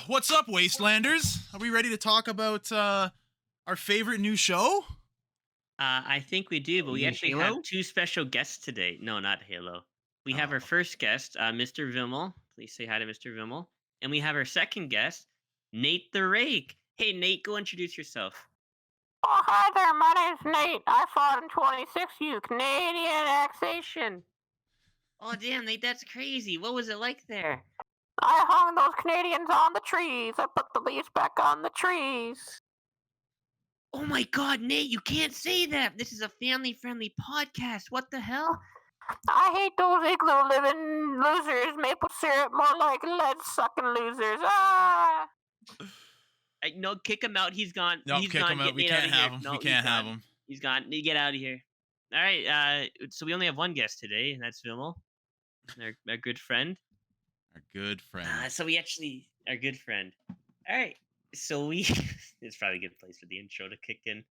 What's up, Wastelanders? Are we ready to talk about our favorite new show? I think we do, Oh, but you we mean actually have Halo? two special guests today. No, not Halo. We have our Oh, first guest, Mr. Vimmel. Please say hi to Mr. Vimmel. And we have our second guest, Nate the Rake. Hey, Nate, go introduce yourself. Oh, hi there. My name's Nate. I fought in 26 U Canadian annexation. Oh, damn, Nate, that's crazy. What was it like there? I hung those Canadians on the trees. I put the leaves back on the trees. Oh my God, Nate, you can't say that. This is a family-friendly podcast. What the hell? I hate those igloo living losers. Maple syrup, more like lead sucking losers. Ah! No, kick him out. He's gone. no, He's kick gone. him out. Get We Nate out can't of have here. him. We No, he's can't have gone. him. He's gone. You get out of here. All right. So we only have one guest today, and that's Vimmel, our good friend. Our good friend. So we actually our good friend. All right. So we it's probably a good place for the intro to kick in.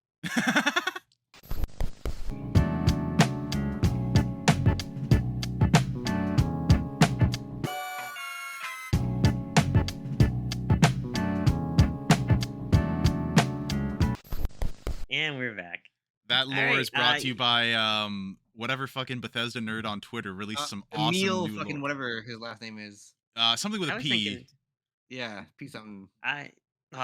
And we're back. That lore right, is brought to you by whatever fucking Bethesda nerd on Twitter released some awesome Emil new fucking lore. whatever his last name is. Something with I a was P. thinking Yeah, P something.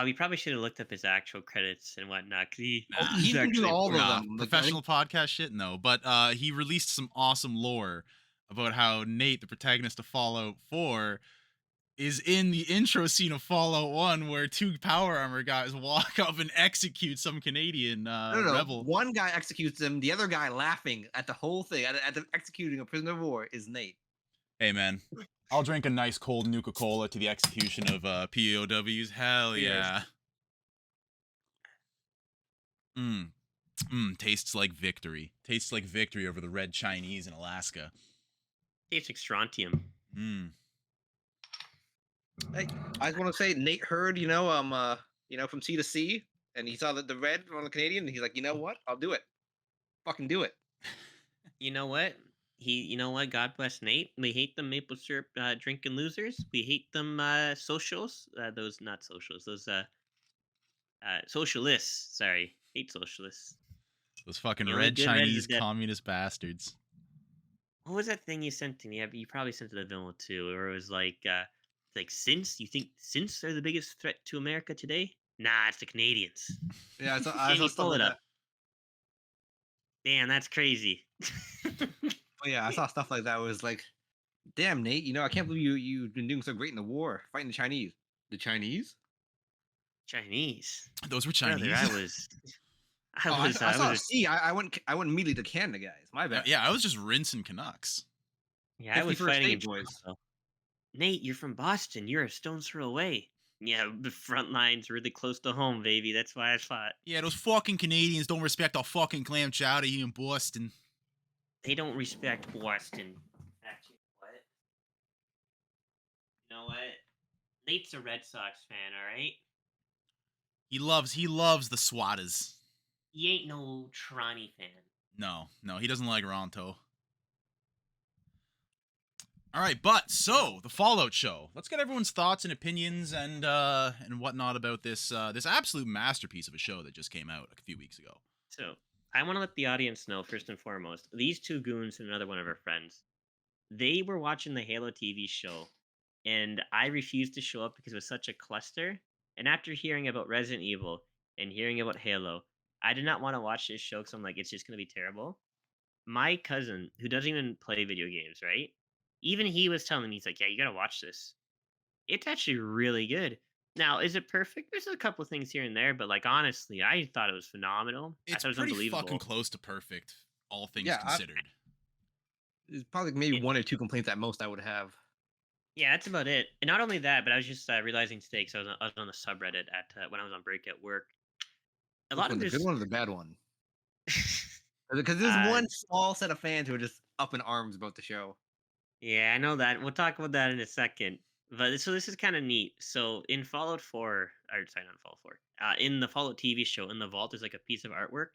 we probably should have looked up his actual credits and whatnot. Cause Nah. He he's can do actually all of Nah, them. Like, I think- professional podcast shit, no. But he released some awesome lore about how Nate, the protagonist of Fallout 4, is in the intro scene of Fallout 1 where two power armor guys walk up and execute some Canadian no. rebel. One guy executes him. The other guy laughing at the whole thing, at the executing a prisoner of war, is Nate. Hey, man. I'll drink a nice cold Nuka-Cola to the execution of POWs. Hell yeah. Tastes like victory. Tastes like victory over the red Chinese in Alaska. Tastes like strontium. Hey, I just want to say Nate heard, from C to C, and he saw the red on the Canadian, and he's like, you know what? I'll do it. Fucking do it. You know what? You know what? God bless Nate. We hate them maple syrup drinking losers. We hate them socials. Those not socials. Those socialists. Sorry, hate socialists. Those fucking The only red good red is Chinese the dead. communist bastards. What was that thing you sent to me? You probably sent it to the villain too, where it was like since you think since are the biggest threat to America today? Nah, it's the Canadians. Yeah, I Can saw you stuff pull like it that. up? Damn, that's crazy. But yeah, I saw stuff like that. It was like, damn, Nate, I can't believe you've been doing so great in the war, fighting the Chinese. The Chinese? Chinese. Those were Brother, Chinese. I saw C. I went immediately to Canada, guys. My bad. Yeah, I was just rinsing Canucks. Yeah, I was 51st fighting in State boys. Toronto. Nate, you're from Boston. You're a stone's throw away. Yeah, the front line's really close to home, baby. That's why I fought. Yeah, those fucking Canadians don't respect our fucking clam chowder here in Boston. They don't respect Boston. Actually, what? You know what? Nate's a Red Sox fan, all right? He loves the Swatters. He ain't no Toronto fan. No, he doesn't like Ronto. All right, but so the Fallout show. Let's get everyone's thoughts and opinions and whatnot about this absolute masterpiece of a show that just came out a few weeks ago. So I want to let the audience know first and foremost. These two goons and another one of our friends, they were watching the Halo TV show, and I refused to show up because it was such a cluster. And after hearing about Resident Evil and hearing about Halo, I did not want to watch this show because I'm like, it's just gonna be terrible. My cousin, who doesn't even play video games, right? Even he was telling me, he's like, yeah, you gotta watch this. It's actually really good. Now, is it perfect? There's a couple of things here and there, but like honestly, I thought it was phenomenal. I It's thought it was pretty unbelievable. fucking close to perfect, all things Yeah, considered. There's probably maybe Yeah. one or two complaints at most I would have. Yeah, that's about it. And not only that, but I was just realizing today, because I was on the subreddit at when I was on break at work. A Which lot one, of the this, good one or the bad one? Because there's uh, one small set of fans who are just up in arms about the show. yeah, I know that. We'll talk about that in a second. But so this is kind of neat. So in Fallout 4, or sorry, not Fallout 4, in the Fallout TV show, in the vault, there's like a piece of artwork.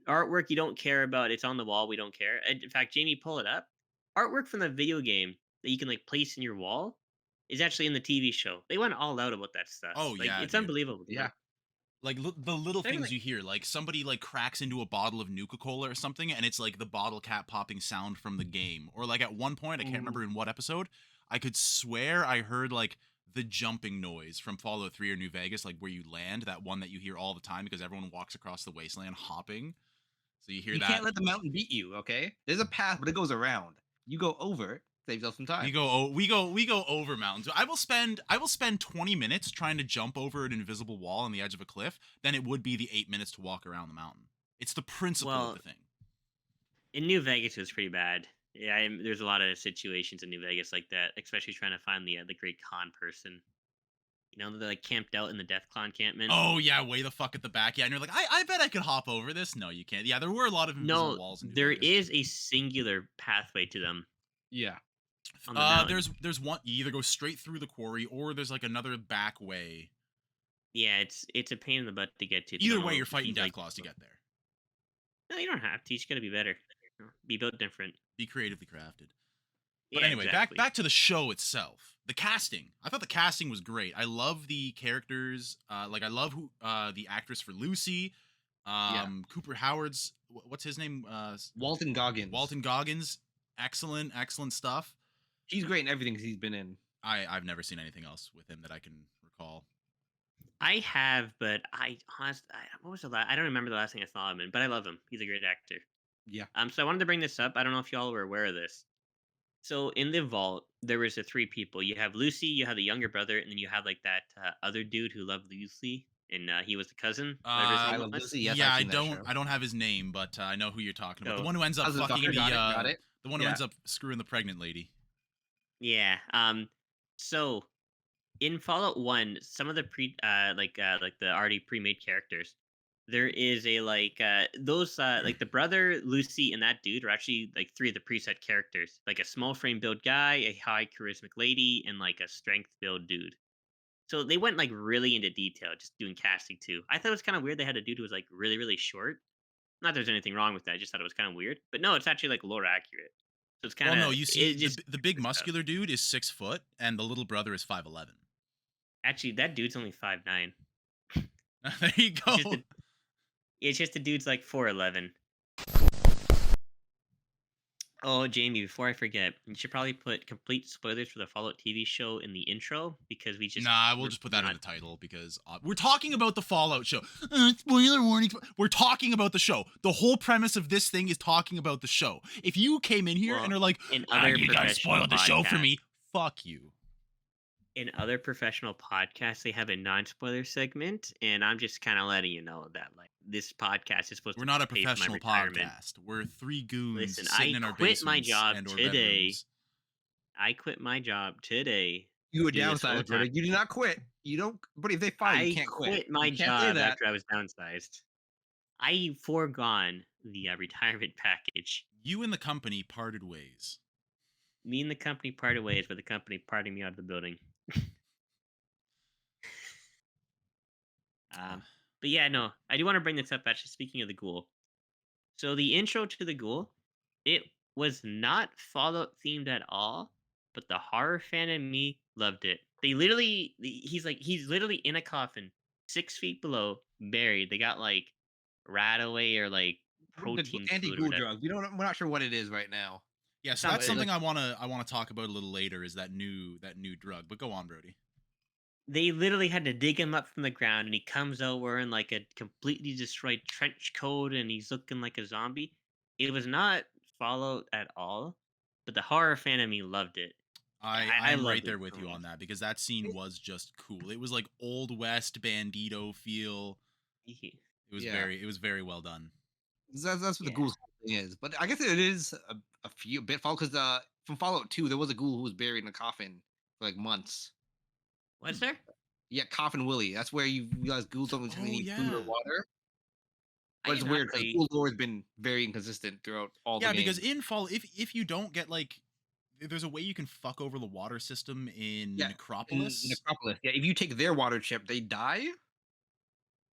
Artwork you don't care about. It's on the wall. We don't care. And in fact, Jamie, pull it up. Artwork from the video game that you can like place in your wall. is actually in the TV show. They went all out about that stuff. Oh Like yeah, it's dude. unbelievable. Yeah. Like the little Same things thing. you hear, like somebody like cracks into a bottle of Nuka-Cola or something, and it's like the bottle cap popping sound from the game. Or like at one point, I can't Mhm. remember in what episode, I could swear I heard like the jumping noise from Fallout 3 or New Vegas, like where you land, that one that you hear all the time because everyone walks across the wasteland hopping. So you hear You that. can't let the mountain beat you, okay? There's a path, but it goes around. You go over it, save yourself some time. We go over mountains. I will spend 20 minutes trying to jump over an invisible wall on the edge of a cliff than it would be the 8 minutes to walk around the mountain. It's the principle of Well, the thing. in New Vegas, it was pretty bad. Yeah, there's a lot of situations in New Vegas like that, especially trying to find the great con person. You know, they're like camped out in the Death Claw encampment. Oh yeah, way the fuck at the back. Yeah, and you're like, I bet I could hop over this. No, you can't. Yeah, there were a lot of invisible No, walls in New there Vegas. is a singular pathway to them Yeah. on the mountain. There's one, you either go straight through the quarry or there's like another back way. Yeah, it's a pain in the butt to get to. if you Either don't know way, you're if fighting he's, death like- claws to get there. No, you don't have to. You just gotta be better. Be built different. Be creatively crafted. But Yeah, anyway, exactly. back to the show itself. The casting. I thought the casting was great. I love the characters. Like I love who the actress for Lucy. Cooper Howard's what's his name? Walton Goggins. Walton Goggins. Excellent stuff. He's great in everything he's been in. I've never seen anything else with him that I can recall. I have, but what was the last? I don't remember the last thing I saw him in, but I love him. He's a great actor. Yeah. So I wanted to bring this up. I don't know if y'all were aware of this. So in the vault, there was the three people. You have Lucy, you have the younger brother, and then you have like that other dude who loved Lucy, and he was the cousin. Whatever his I name Love was. Lucy. Yes, yeah, I've seen that show. I don't have his name, but I know who you're talking about. The So- one who ends up Cousin fucking Tucker, the got it. the one who Yeah. ends up screwing the pregnant lady. Yeah. So in Fallout 1, some of the like the already pre-made characters, there is a those like the brother, Lucy, and that dude are actually like three of the preset characters. Like a small frame build guy, a high charismatic lady, and like a strength build dude. So they went like really into detail just doing casting too. I thought it was kind of weird they had a dude who was like really, really short. Not that there's anything wrong with that, I just thought it was kind of weird. But no, it's actually like lore accurate. So it's kind Well, of no, you see, just the big stuff. muscular dude is 6 foot, and the little brother is 5'11". Actually, that dude's only 5'9". There you go. It's just the dude's like 4'11". Oh, Jamie, before I forget, you should probably put complete spoilers for the Fallout TV show in the intro because we just Nah, we'll we're just put that in not- the title because we're talking about the Fallout show. Spoiler warning. We're talking about the show. The whole premise of this thing is talking about the show. If you came in here Well, and are like, in other you guys professional spoiled the show for podcasts- me, fuck you. In other professional podcasts, they have a non-spoiler segment, and I'm just kind of letting you know that like this podcast is supposed We're to not a pay for my professional retirement. podcast. We're three goons Listen, sitting I in our quit my basements job and/or today. bedrooms. I quit my job today. You were Do this whole downsized, brother. time. You did not quit. You don't. But if they fire you, I can't quit my You can't say job that. after I was downsized. I foregone the retirement package. You and the company parted ways. Me and the company parted ways, but the company parting me out of the building. But yeah, no, I do want to bring this up. Actually, speaking of the ghoul, so the intro to the ghoul, it was not Fallout themed at all, but the horror fan in me loved it. They literally, he's literally in a coffin, 6 feet below, buried. They got like rat away or like protein food or Anti-ghoul whatever. drug. We're not sure what it is right now. Yeah, so Not that's really. something I wanna talk about a little later. Is that new drug? But go on, Brody. They literally had to dig him up from the ground, and he comes out wearing like a completely destroyed trench coat, and he's looking like a zombie. It was not Fallout at all, but the horror fan of me loved it. I I'm loved right it there with so you on much. that because that scene was just cool. It was like old west bandito feel. He- It was Yeah. very well done. That's what the Yeah. ghoul's thing is. But I guess it is a few bit Fallout because from Fallout 2 there was a ghoul who was buried in a coffin for like months. Was there? Yeah, Coffin Willie. That's where you realize ghouls don't Oh, need food or yeah. water. I But it's did not weird because play- ghoul lore has been very inconsistent throughout all Yeah, the because games. in Fall, if you don't get like, there's a way you can fuck over the water system in Yeah, Necropolis. In Necropolis. Yeah, if you take their water chip, they die.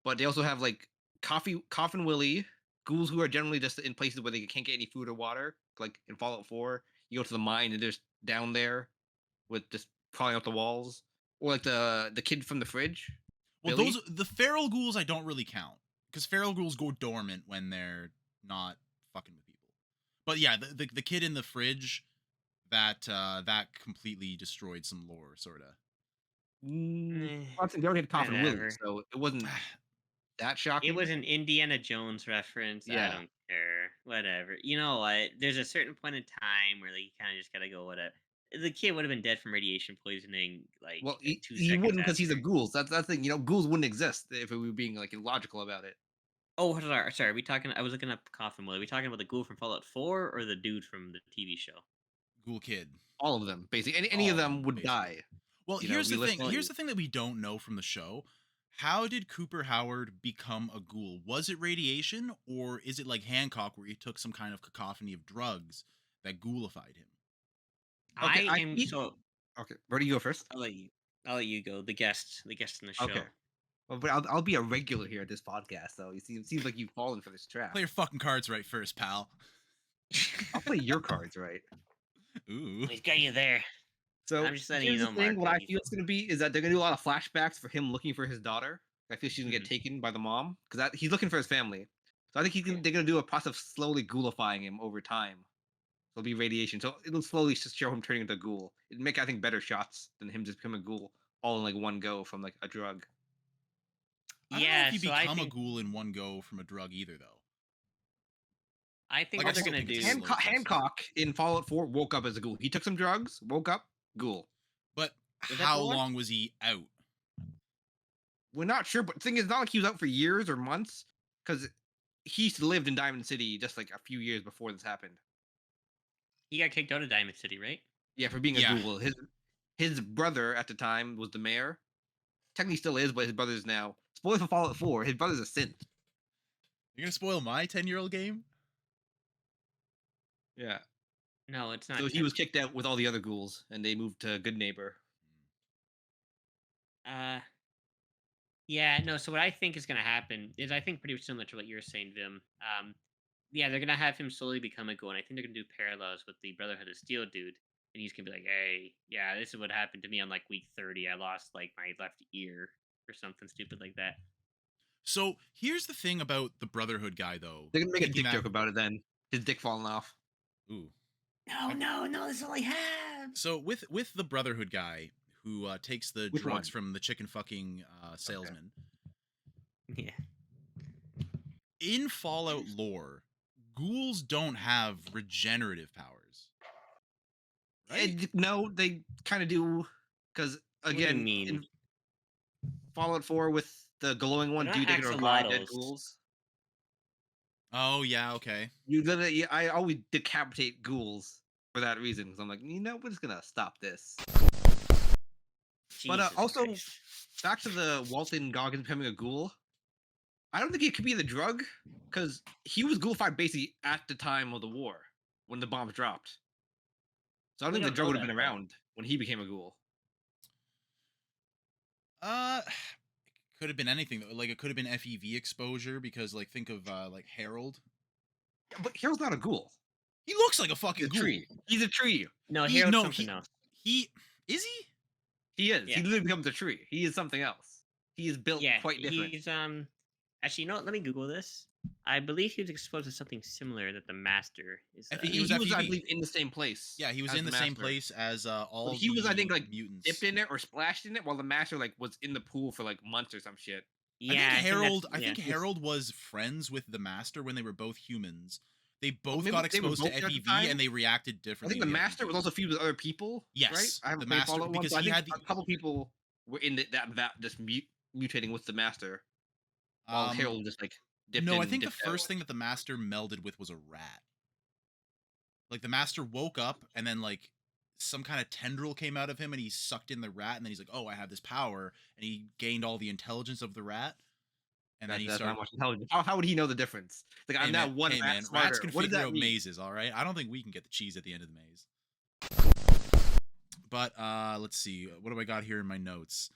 But they also have like Coffin Willie, ghouls who are generally just in places where they can't get any food or water. Like in Fallout 4, you go to the mine and they're just down there with just crawling out the walls, or like the kid from the fridge. Well, Billy? the feral ghouls I don't really count because feral ghouls go dormant when they're not fucking with people. But yeah, the kid in the fridge that completely destroyed some lore, sort of. Eh, Watson they already had Confer Willie, whatever. so it wasn't that It shocking. was an Indiana Jones reference. I Yeah. don't care. Whatever. You know what? There's a certain point in time where like, you kind of just gotta go with it. The kid would have been dead from radiation poisoning like Well, in he, 2 seconds wouldn't because he's a after. ghoul. So that's the thing. Ghouls wouldn't exist if we were being like illogical about it. Oh, sorry. Are we talking? I was looking up Coffin Will. Are we talking about the ghoul from Fallout 4 or the dude from the TV show? Ghoul kid. All of them, basically. Any All of of them would basically. die. Well, here's the thing. Well, Here's the thing that we don't know from the show. How did Cooper Howard become a ghoul? Was it radiation, or is it like Hancock, where he took some kind of cacophony of drugs that ghoulified him? Okay, I am so. Okay, where do you go first? I'll let you. I'll let you go. The guest in the show. Okay. Well, but I'll be a regular here at this podcast, though. It seems like you've fallen for this trap. Play your fucking cards right first, pal. I'll play your cards right. Ooh. He's got you there. So I'm just letting here's you the know, thing. Mark. What Like I feel it's gonna be is that they're gonna do a lot of flashbacks for him looking for his daughter. I feel she's gonna get taken by the mom because he's looking for his family. So I think they're gonna do a process of slowly ghoulifying him over time. So it'll be radiation. So it'll slowly just show him turning into a ghoul. It'd make I think better shots than him just becoming a ghoul all in like one go from like a drug. I don't know yeah, if you so I become a think ghoul in one go from a drug either, though. what I they're still gonna think it's do. a slow process. Hancock in Fallout 4 woke up as a ghoul. He took some drugs, woke up, ghoul. But Was that how the one? long was he out? We're not sure, but the thing is, not like he was out for years or months, because he lived in Diamond City just like a few years before this happened. He got kicked out of Diamond City, right? Yeah, for being a Yeah. ghoul. His brother at the time was the mayor. Technically still is, but his brother's now. Spoiler for Fallout 4, his brother's a synth. You're gonna spoil my 10-year-old game? Yeah. No, it's not. So he was kicked out with all the other ghouls, and they moved to Good Neighbor. Yeah, no. So what I think is going to happen is I think pretty similar to what you're saying, Vim. Yeah, they're going to have him slowly become a ghoul, and I think they're going to do parallels with the Brotherhood of Steel dude, and he's going to be like, "Hey, yeah, this is what happened to me on like week 30. I lost like my left ear or something stupid like that." So here's the thing about the Brotherhood guy, though. They're gonna make a thinking dick that- joke about it then. His dick falling off. Ooh. No, this is all I have. So with the Brotherhood guy who takes the Which drugs one? from the chicken fucking salesman. Yeah. In Fallout lore, ghouls don't have regenerative powers. Right? No, they kind of do, because What do you again, mean? in Fallout 4 with the glowing one, They're dude, not they can revive dead axolotls. ghouls. Oh yeah, okay. You literally, I always decapitate ghouls for that reason. Because I'm like, we're just gonna stop this. But Jesus also, Christ. back to the Walton Goggins becoming a ghoul. I don't think it could be the drug, because he was ghoulified basically at the time of the war when the bombs dropped. So I don't We think the don't drug know would have been that, though. around when he became a ghoul. Could have been anything though. Like it could have been FEV exposure because like think of like Harold. Yeah, but Harold's not a ghoul. He looks like a He's fucking a ghoul. tree. He's a tree. No, He- Harold's no, something else. He is he? He is. Yeah. He literally becomes a tree. He is something else. He is built Yeah, quite different. he's Actually, you know what? Let me Google this. I believe he was exposed to something similar that the Master is. I think He was was, I FEV. believe, in the same place. Yeah, he was as in the same Master. place as all. But he was, I the think, like, mutants. dipped in it or splashed in it, while the Master like was in the pool for like months or some shit. Yeah, I think Harold. that's- I think yeah. Harold was friends with the Master when they were both humans. They both maybe got they were exposed to both at the FEV time? and they reacted I differently. think the to Master was FEV. also fused with other people. Yes, right? I haven't the played Master- Fallout 1, because so I he think had the- a couple people were in that just mutating with the Master, while Harold just like dipped No, in. I think the dipped out. first thing that the Master melded with was a rat. Like the Master woke up and then like some kind of tendril came out of him and he sucked in the rat and then he's like, "Oh, I have this power," and he gained all the intelligence of the rat. And then he That's started. not much intelligence. How would he know the difference? Like, I'm now one hey rat man, smarter. rats can What does figure that out mean? mazes, all right? I don't think we can get the cheese at the end of the maze. But let's see. What do I got here in my notes?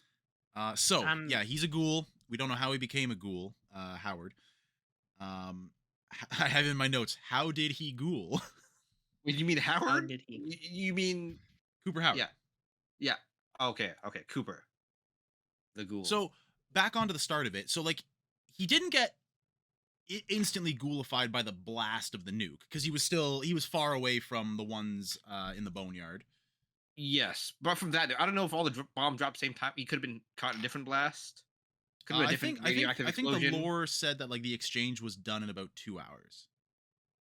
So yeah, he's a ghoul. We don't know how he became a ghoul, Howard. I have in my notes, how did he ghoul? Wait, you mean Howard? did he- You mean Cooper Howard. yeah. Okay, Cooper, the ghoul. So back onto the start of it. So like he didn't get instantly ghoulified by the blast of the nuke because he was far away from the ones in the boneyard. Yes, but from that, I don't know if all the bomb dropped same time. He could have been caught in a different blast. Could have been a different radioactive I think explosion. the lore said that like the exchange was done in about 2 hours.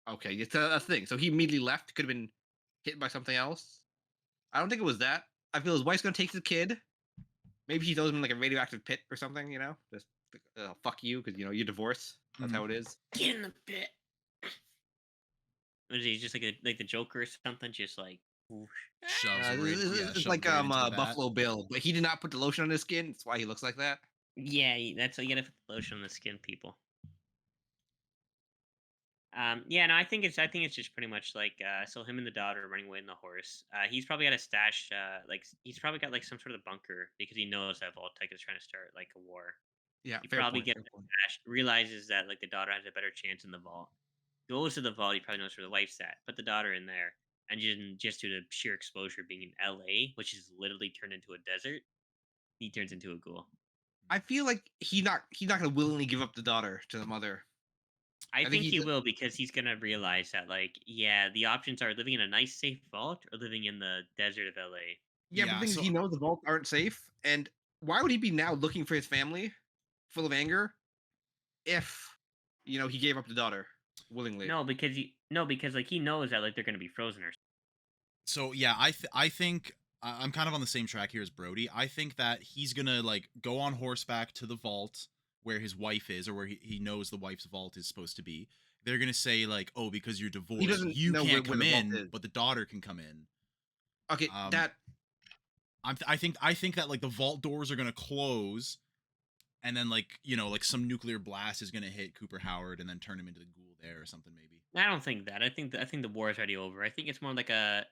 Okay, it's a thing. So he immediately left. Could have been hit by something else. I don't think it was that. I feel his wife's gonna take the kid. Maybe he throws him in like a radioactive pit or something. Just fuck you because you divorce. That's how it is. Get in the pit. Was he just like the Joker or something? Just like whoosh. Shoves him It's shoves like him right into the bat. Buffalo Bill, but he did not put the lotion on his skin. That's why he looks like that. Yeah, that's why you gotta put the lotion on the skin, people. Yeah, no, I think it's just pretty much like so him and the daughter running away in the horse. He's probably got a stash, he's probably got like some sort of bunker because he knows that Voltec is trying to start like a war. Yeah, He fair probably point. gets Fair point. stash, realizes that like the daughter has a better chance in the vault. Goes to the vault. He probably knows where the wife's at. Put the daughter in there, and just due to sheer exposure being in L.A., which is literally turned into a desert, he turns into a ghoul. I feel like he's not gonna willingly give up the daughter to the mother. I think think he he's- will because he's gonna realize that, like, yeah, the options are living in a nice, safe vault or living in the desert of LA. Yeah, but Yeah, the thing is, so he knows the vaults aren't safe, and why would he be now looking for his family, full of anger, if he gave up the daughter willingly? No, because like he knows that like they're gonna be frozen or. So yeah, I think I'm kind of on the same track here as Brody. I think that he's gonna like go on horseback to the vault where his wife is, or where he knows the wife's vault is supposed to be. They're gonna say like, "Oh, because you're divorced, doesn't you know can't where come the vault in, is. but the daughter can come in." Okay, Um, I think that like the vault doors are gonna close, and then like like some nuclear blast is gonna hit Cooper Howard and then turn him into the ghoul there or something maybe. I don't think that. I think the war is already over. I think it's more of like a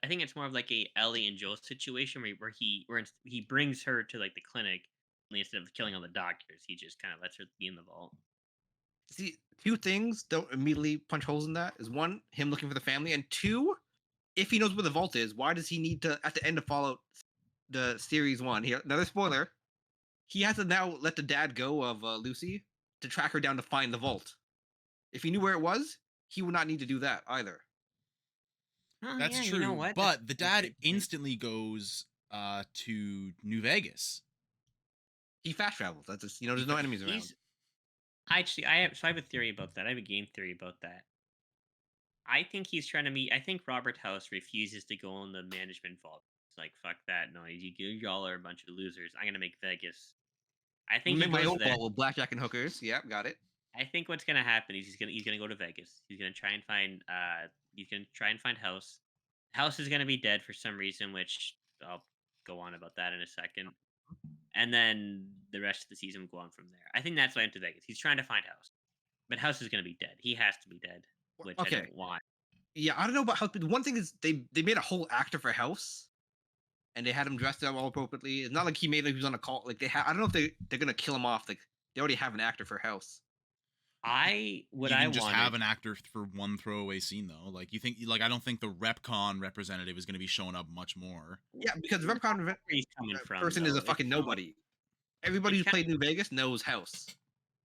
Ellie and Joel situation where he brings her to like the clinic instead of killing all the doctors. He just kind of lets her be in the vault. see, two things don't immediately punch holes in that. Is one, him looking for the family, and two, if he knows where the vault is, why does he need to, at the end of Fallout, the series one? Here, another spoiler. He has to now let the dad go of Lucy to track her down to find the vault. If he knew where it was, he would not need to do that either. Oh, That's yeah, true. you know what? But the That's a dad good point. instantly goes to New Vegas. He fast travels. That's just, there's no enemies around. I have a theory about that. I have a game theory about that. I think he's trying to meet. I think Robert House refuses to go in the management vault. It's like fuck that noise. Y'all are a bunch of losers. I'm gonna make Vegas. I think he Make my goes own there. vault with blackjack and hookers. Yep, got it. I think what's gonna happen is he's gonna go to Vegas. He's gonna try and find House. House is gonna be dead for some reason, which I'll go on about that in a second. And then the rest of the season will go on from there. I think that's why I went to Vegas. He's trying to find House, but House is gonna be dead. He has to be dead, which I don't want. Yeah, I don't know about House, but the one thing is they made a whole actor for House, and they had him dressed up all appropriately. It's not like he made like he was on a call. Like I don't know if they're gonna kill him off. Like they already have an actor for House. You can just have an actor for one throwaway scene though. Like you think, like I don't think the RepCon representative is going to be showing up much more. Yeah, because the RepCon Where he's coming from, person is though. a fucking nobody. Everybody who's played New Vegas knows House.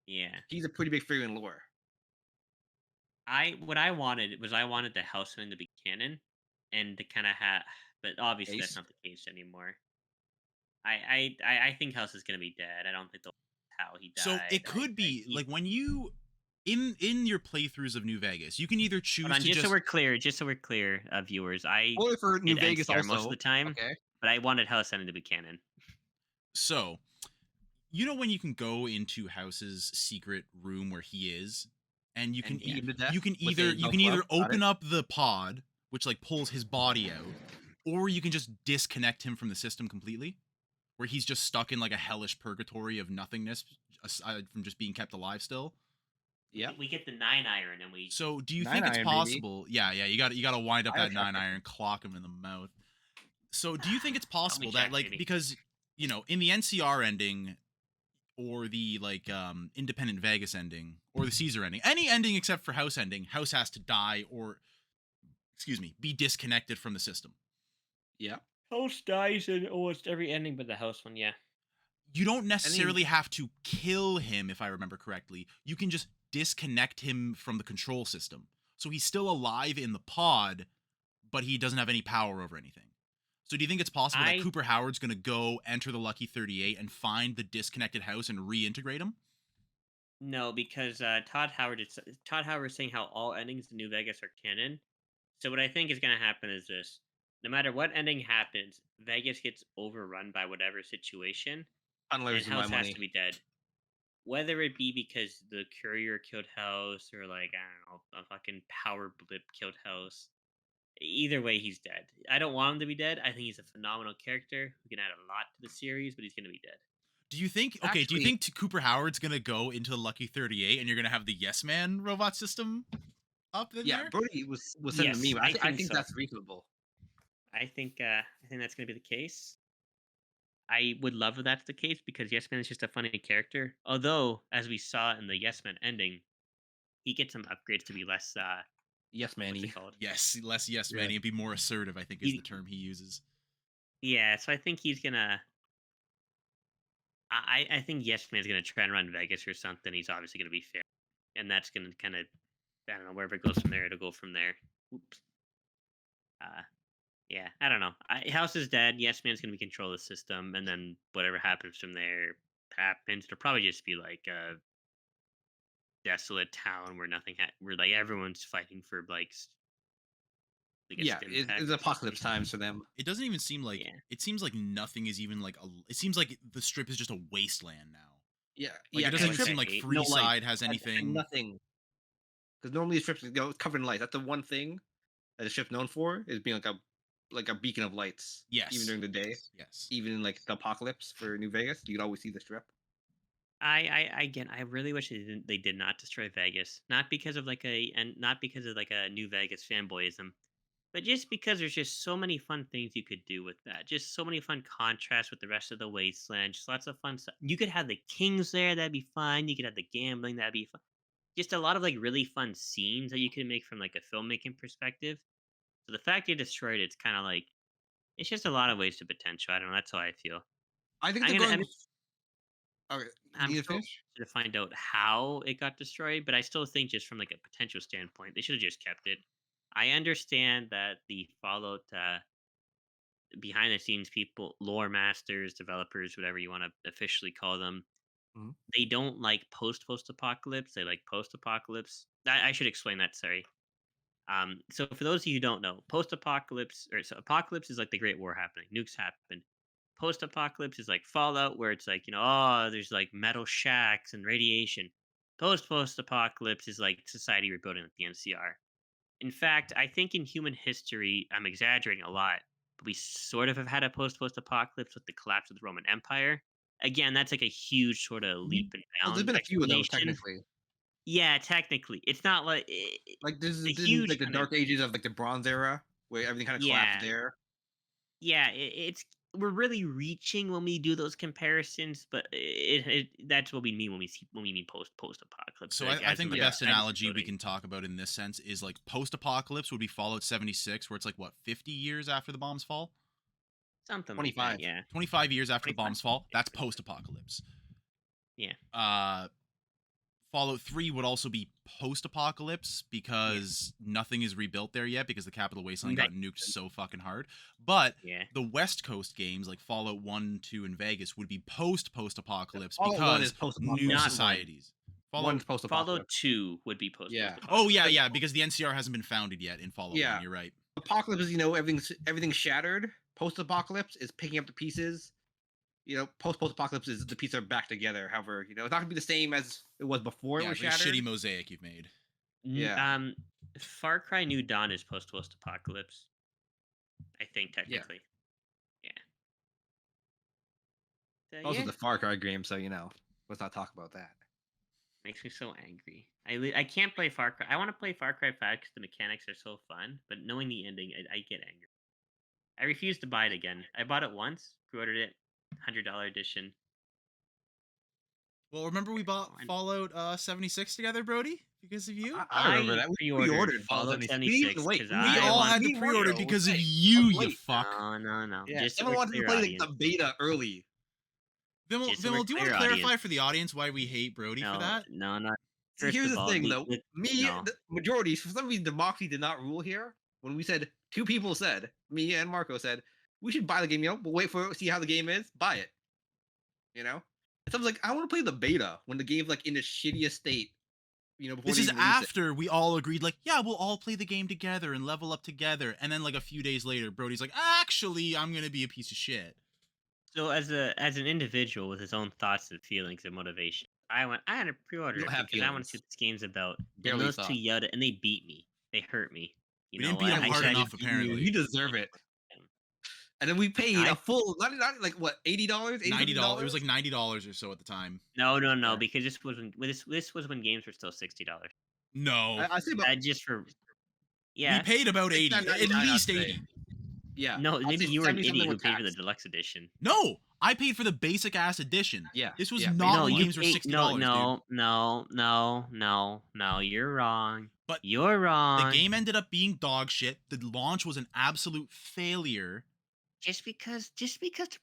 Yeah, He's a pretty big figure in lore. what I wanted was the House to be canon, and to kind of have, but obviously that's not the case anymore. I think House is gonna be dead. I don't think how he died. So it could be like when you in your playthroughs of New Vegas, you can either choose to just so we're clear, viewers. Or for New Vegas NCR also most of the time. Okay. But I wanted House to be canon. So, when you can go into House's secret room where he is, and you can either open up the pod, which like pulls his body out, or you can just disconnect him from the system completely, where he's just stuck in like a hellish purgatory of nothingness, aside from just being kept alive still. Yeah, we get the 9-iron, and we. So, do you think it's possible? Baby. Yeah, you got to wind up that 9-iron, clock him in the mouth. So, do you think it's possible that like because in the NCR ending, or the like independent Vegas ending, or the Caesar ending, any ending except for House ending, House has to die or, be disconnected from the system. Yeah. Host dies in almost every ending but the house one, yeah. You don't And then necessarily have to kill him, if I remember correctly. You can just disconnect him from the control system. So he's still alive in the pod, but he doesn't have any power over anything. So do you think it's possible that I Cooper Howard's going to go enter the Lucky 38 and find the disconnected house and reintegrate him? No, because Todd Howard is saying how all endings in New Vegas are canon. So what I think is going to happen is this: no matter what ending happens, Vegas gets overrun by whatever situation, I'm and losing my House has money. to be dead. Whether it be because the courier killed House or like I don't know, a fucking power blip killed House. Either way, he's dead. I don't want him to be dead. I think he's a phenomenal character who can add a lot to the series, but he's going to be dead. Do you think Actually, Cooper Howard's going to go into the Lucky 38 and you're going to have the Yes Man robot system up in yeah, there? Brody was sending the Yes, meme. I I think think so. that's reasonable. I think that's going to be the case. I would love if that's the case because Yes Man is just a funny character. Although, as we saw in the Yes Man ending, he gets some upgrades to be less. Yes, What's it Manny. called? Yes, less Yes Yeah. Man. He'd be more assertive, I think is the He, term he uses. yeah, so I think he's gonna. I think Yes Man is gonna try and run Vegas or something. He's obviously gonna be fair, and that's gonna kind of I don't know wherever it goes from there. It'll go from there. Oops. Uh, yeah, I don't know. House is dead. Yes Man's gonna be control the system, and then whatever happens from there happens. It'll probably just be like a desolate town where where like everyone's fighting for like a Yeah, stim pack it's or something. apocalypse times for them. It doesn't even seem like Yeah, it seems like nothing is even like it seems like the strip is just a wasteland now. Yeah, Like yeah, it because doesn't the even strip seem I like hate. no light, Freeside has and anything. nothing. Because normally the strips go covered in light. That's the one thing that the strip's known for is being like a beacon of lights, even Yes. during the day. Yes. Even in like the apocalypse for New Vegas, you'd always see the strip. Again, I really wish they did not destroy Vegas. Not because of not because of like a New Vegas fanboyism, but just because there's just so many fun things you could do with that. Just so many fun contrasts with the rest of the wasteland. Just lots of fun stuff. You could have the kings there, that'd be fun. You could have the gambling, that'd be fun. Just a lot of like really fun scenes that you could make from like a filmmaking perspective. So the fact you destroyed it's kind of like it's just a lot of wasted potential. I don't know. That's how I feel. I think I'm they're gonna. going. Okay, you I'm need to still finish. to find out how it got destroyed, but I still think just from like a potential standpoint, they should have just kept it. I understand that the Fallout behind the scenes people, lore masters, developers, whatever you want to officially call them, Mhm. they don't like post apocalypse. They like post apocalypse. I should explain that. Sorry. So for those of you who don't know, post-apocalypse or so apocalypse is like the Great War happening, nukes happen. Post-apocalypse is like Fallout, where it's like oh, there's like metal shacks and radiation. Post-apocalypse is like society rebuilding, like the NCR. In fact, I think in human history, I'm exaggerating a lot, but we sort of have had a post-apocalypse with the collapse of the Roman Empire. Again, that's like a huge sort of leap and Oh, there's bound been a few of those explanation. technically. Yeah, technically, it's not like Like this a is in huge like the kind of dark ages of like the Bronze Era, where everything kind of collapsed yeah. there. Yeah, it's we're really reaching when we do those comparisons, but that's what we mean when we mean post apocalypse, So like I as in think the like Yeah, best society's analogy we rebuilding. can talk about in this sense is like post apocalypse would be Fallout 76, where it's like what, 50 years after the bombs fall? Something like that. 25. Yeah, 25 years after the 25. bombs fall? Yeah, That's post apocalypse. yeah, Uh Fallout 3 would also be post apocalypse yeah. because nothing is rebuilt there yet because the Capital Wasteland Right. got nuked so fucking hard. But Yeah. the West Coast games like Fallout 1, 2, and Vegas would be post apocalypse Fallout One is because post new apocalypse. Not one. societies. One's Fallout. post Fallout apocalypse. 2 would be post Yeah. Oh, yeah, apocalypse. yeah, because the NCR hasn't been founded yet in Fallout 1. Yeah. You're right. Apocalypse is everything's shattered. Post apocalypse is picking up the pieces. Post apocalypse is the pieces are back together. However, it's not gonna be the same as it was before it Yeah, was it's like a shattered. shitty mosaic you've made. Yeah. Far Cry New Dawn is post apocalypse. I think Yeah. technically. Yeah. Also, Yeah. the Far Cry game, so let's not talk about that. Makes me so angry. I can't play Far Cry. I want to play Far Cry 5 because the mechanics are so fun, but knowing the ending, I get angry. I refuse to buy it again. I bought it once, pre-ordered it, $100 edition. Well, remember we bought I- Fallout 76 together, Brody, because of you. I remember I that. We pre-ordered Fallout Fallout 76. We didn't 76 wait. because We I all want. had to we pre-order wanted to because of wait. you, you Wait. fuck. No. Yeah, Just everyone for wanted to clear play audience. the beta early. Vimal, Just so we're Vimal, do you want clear to clarify audience. for the audience why we hate Brody for that? No. See, First here's of the all, thing, though. no. The majority, for some reason, democracy did not rule here. When we said, two people said, me and Marco said, we should buy the game, but wait for see how the game is, buy it. And someone's like, I want to play the beta when the game's like in the shittiest state. Before This they is even release it. after we all agreed, like, yeah, we'll all play the game together and level up together. And then, like, a few days later, Brody's like, actually, I'm going to be a piece of shit. So as an individual with his own thoughts and feelings and motivation, I had to pre-order You it don't have because I want to see feelings. what this game's about. And Barely those thought. two yelled and they beat me. They hurt me. We didn't beat him hard enough, apparently. You deserve it. And then we paid a full, not like what, $80, $90. It was like $90 or so at the time. No, Okay. because this was when games were still $60. No, I say about Just for we yeah. paid about It's 80, not at 99, least I'd say. 80. Yeah. No, I'd maybe say you were an 70 something idiot who with paid for the tax. deluxe edition. No, I paid for the basic ass edition. Yeah, This was yeah, not No, when you games were paid, $60, dude. no. You're wrong. But You're the wrong. game ended up being dog shit. The launch was an absolute failure. Just because the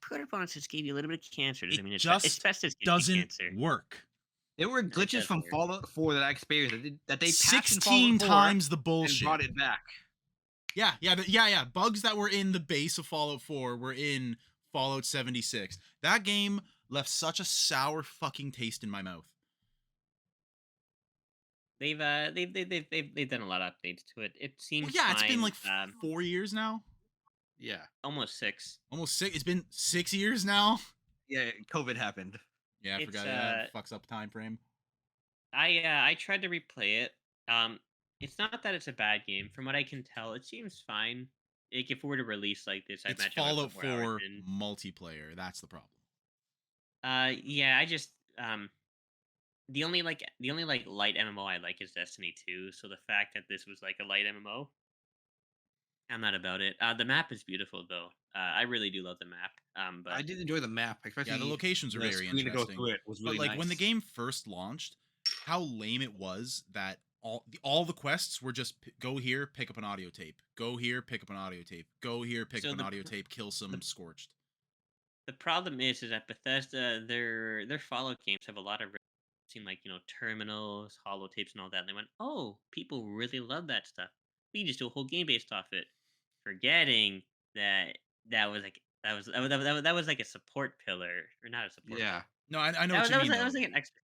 pre-order bonuses gave you a little bit of cancer doesn't It mean it's just asbestos gives you doesn't cancer. work. There were glitches does from work. Fallout 4 that I experienced that they patched in 16 Fallout 4 times the and bullshit. brought it back. Yeah. Bugs that were in the base of Fallout 4 were in Fallout 76. That game left such a sour fucking taste in my mouth. They've done a lot of updates to it. It seems Well, yeah, it's been fine. like 4 years now. Yeah. Almost 6. Almost 6. It's been 6 years now. Yeah, COVID happened. Yeah, I It's, forgot that fucks up time frame. I tried to replay it. It's not that it's a bad game. From what I can tell, it seems fine. Like if it were to release like this, I It's imagine I would Fallout put more hours 4 in. multiplayer. That's the problem. Yeah, I just the only like light MMO I like is Destiny 2. So the fact that this was like a light MMO, I'm not about it. The map is beautiful though. I really do love the map. But I did enjoy the map, especially Yeah, the locations are the very screen to go interesting. through it was really But like nice. when the game first launched, how lame it was that all the quests were just go here, pick up an audio tape. Go here, pick up an audio tape. Go here, pick So up an the audio pr- tape, kill some scorched. the problem is that Bethesda their Fallout games have a lot of seem like terminals, holotapes, and all that. And they went, oh, people really love that stuff. We just do a whole game based off it, forgetting that that was like a support pillar or not a support. Yeah. No, I know That, what that you was mean. that was though. like an extra.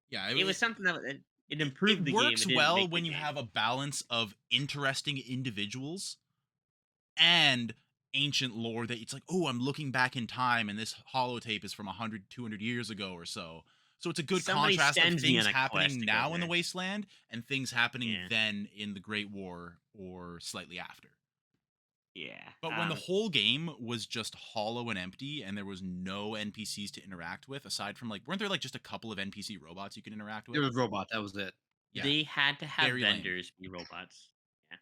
Yeah, It was something that it improved the game. Works It didn't well make the when you game. have a balance of interesting individuals and ancient lore that it's like, oh, I'm looking back in time and this holotape is from 100, 200 years ago or so. So it's a good Somebody contrast of sends me things on a happening quest to go now in the there. wasteland and things happening Yeah. then in the Great War or slightly after. Yeah. But when the whole game was just hollow and empty and there was no NPCs to interact with, aside from like, weren't there like just a couple of NPC robots you could interact with? There was robot, that was it. Yeah. They had to have Very lame. vendors be robots. Yeah.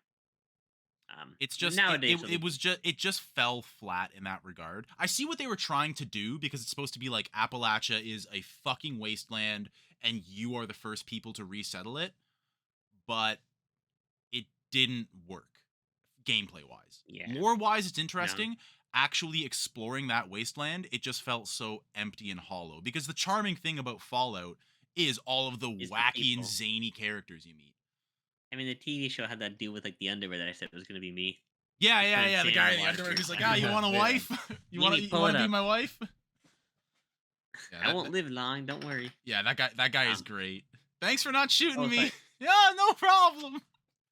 It's just nowadays it just fell flat in that regard. I see what they were trying to do because it's supposed to be like Appalachia is a fucking wasteland and you are the first people to resettle it, but it didn't work gameplay wise. Yeah. Lore wise, it's interesting. Actually exploring that wasteland, it just felt so empty and hollow because the charming thing about Fallout is all of the Is the wacky and people. zany characters you meet. I mean, the TV show had that dude with like the underwear that I said was gonna be me. Yeah, He couldn't the stand guy the in the water underwear who's like, purifier. you want a Yeah. wife? you want Mimi, pull to it be up. my wife? Yeah, I won't live long. Don't worry. Yeah, that guy is great. Thanks for not shooting Oh, me. thank- Yeah, no problem.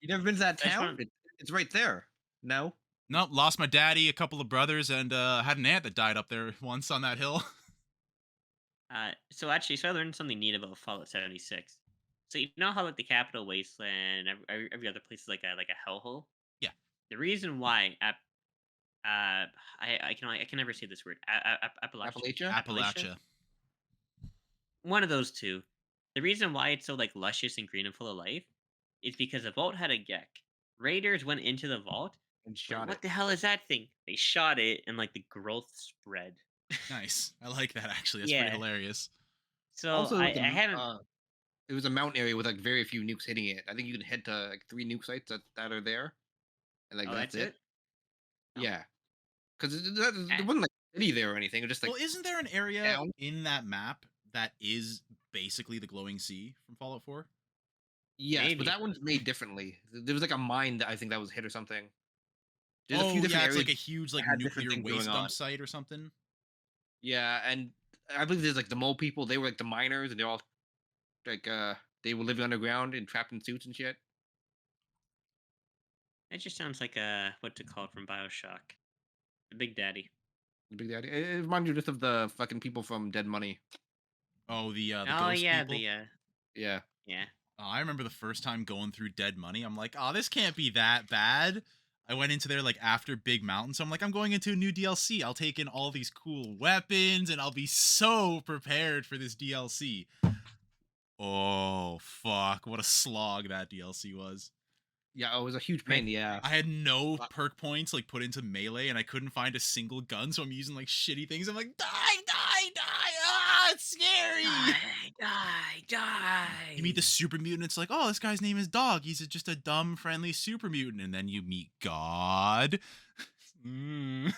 You never been to that I just town? wanna- It's right there. No? Nope, lost my daddy, a couple of brothers, and had an aunt that died up there once on that hill. So I learned something neat about Fallout 76. So you know how like the Capital Wasteland, every other place is like a hellhole. Yeah. The reason why I can never say this word. Appalachia? Appalachia. One of those two. The reason why it's so like luscious and green and full of life is because the vault had a geck. Raiders went into the vault. And Went, shot what it. the hell is that thing? They shot it and like the growth spread. Nice. I like that actually. That's Yeah. pretty hilarious. So Also, I haven't. it was a mountain area with like very few nukes hitting it. I think you can head to like 3 nuke sites that are there, and like Oh, that's that's it. it. Oh, Yeah, because there eh, wasn't like a city there or anything. It was just Well, like isn't there an area town. in that map that is basically the glowing sea from Fallout 4? Yes, but maybe. that one's made differently. There was like a mine that I think that was hit or something. There's a few Oh different yeah, it's areas like a huge that like had different nuclear things going waste on. dump site or something. Yeah, and I believe there's like the mole people. They were like the miners, and they're all like they were living underground and trapped in suits and shit. That just sounds like a what's it called from Bioshock, the Big Daddy. The Big Daddy. It reminds you just of the fucking people from Dead Money. Oh, the Oh ghost yeah, people. the Yeah. yeah. I remember the first time going through Dead Money. I'm like, oh, this can't be that bad. I went into there like after Big Mountain, so I'm like, I'm going into a new DLC. I'll take in all these cool weapons, and I'll be so prepared for this DLC. Oh fuck! What a slog that DLC was. Yeah, oh, it was a huge pain My in the I ass. had no Uh, perk points like put into melee, and I couldn't find a single gun, so I'm using like shitty things. I'm like, die, die, die! Ah, it's scary. die, die, You meet the die. super mutant. It's like, oh, this guy's name is Dog. He's just a dumb, friendly super mutant, and then you meet God. Mm.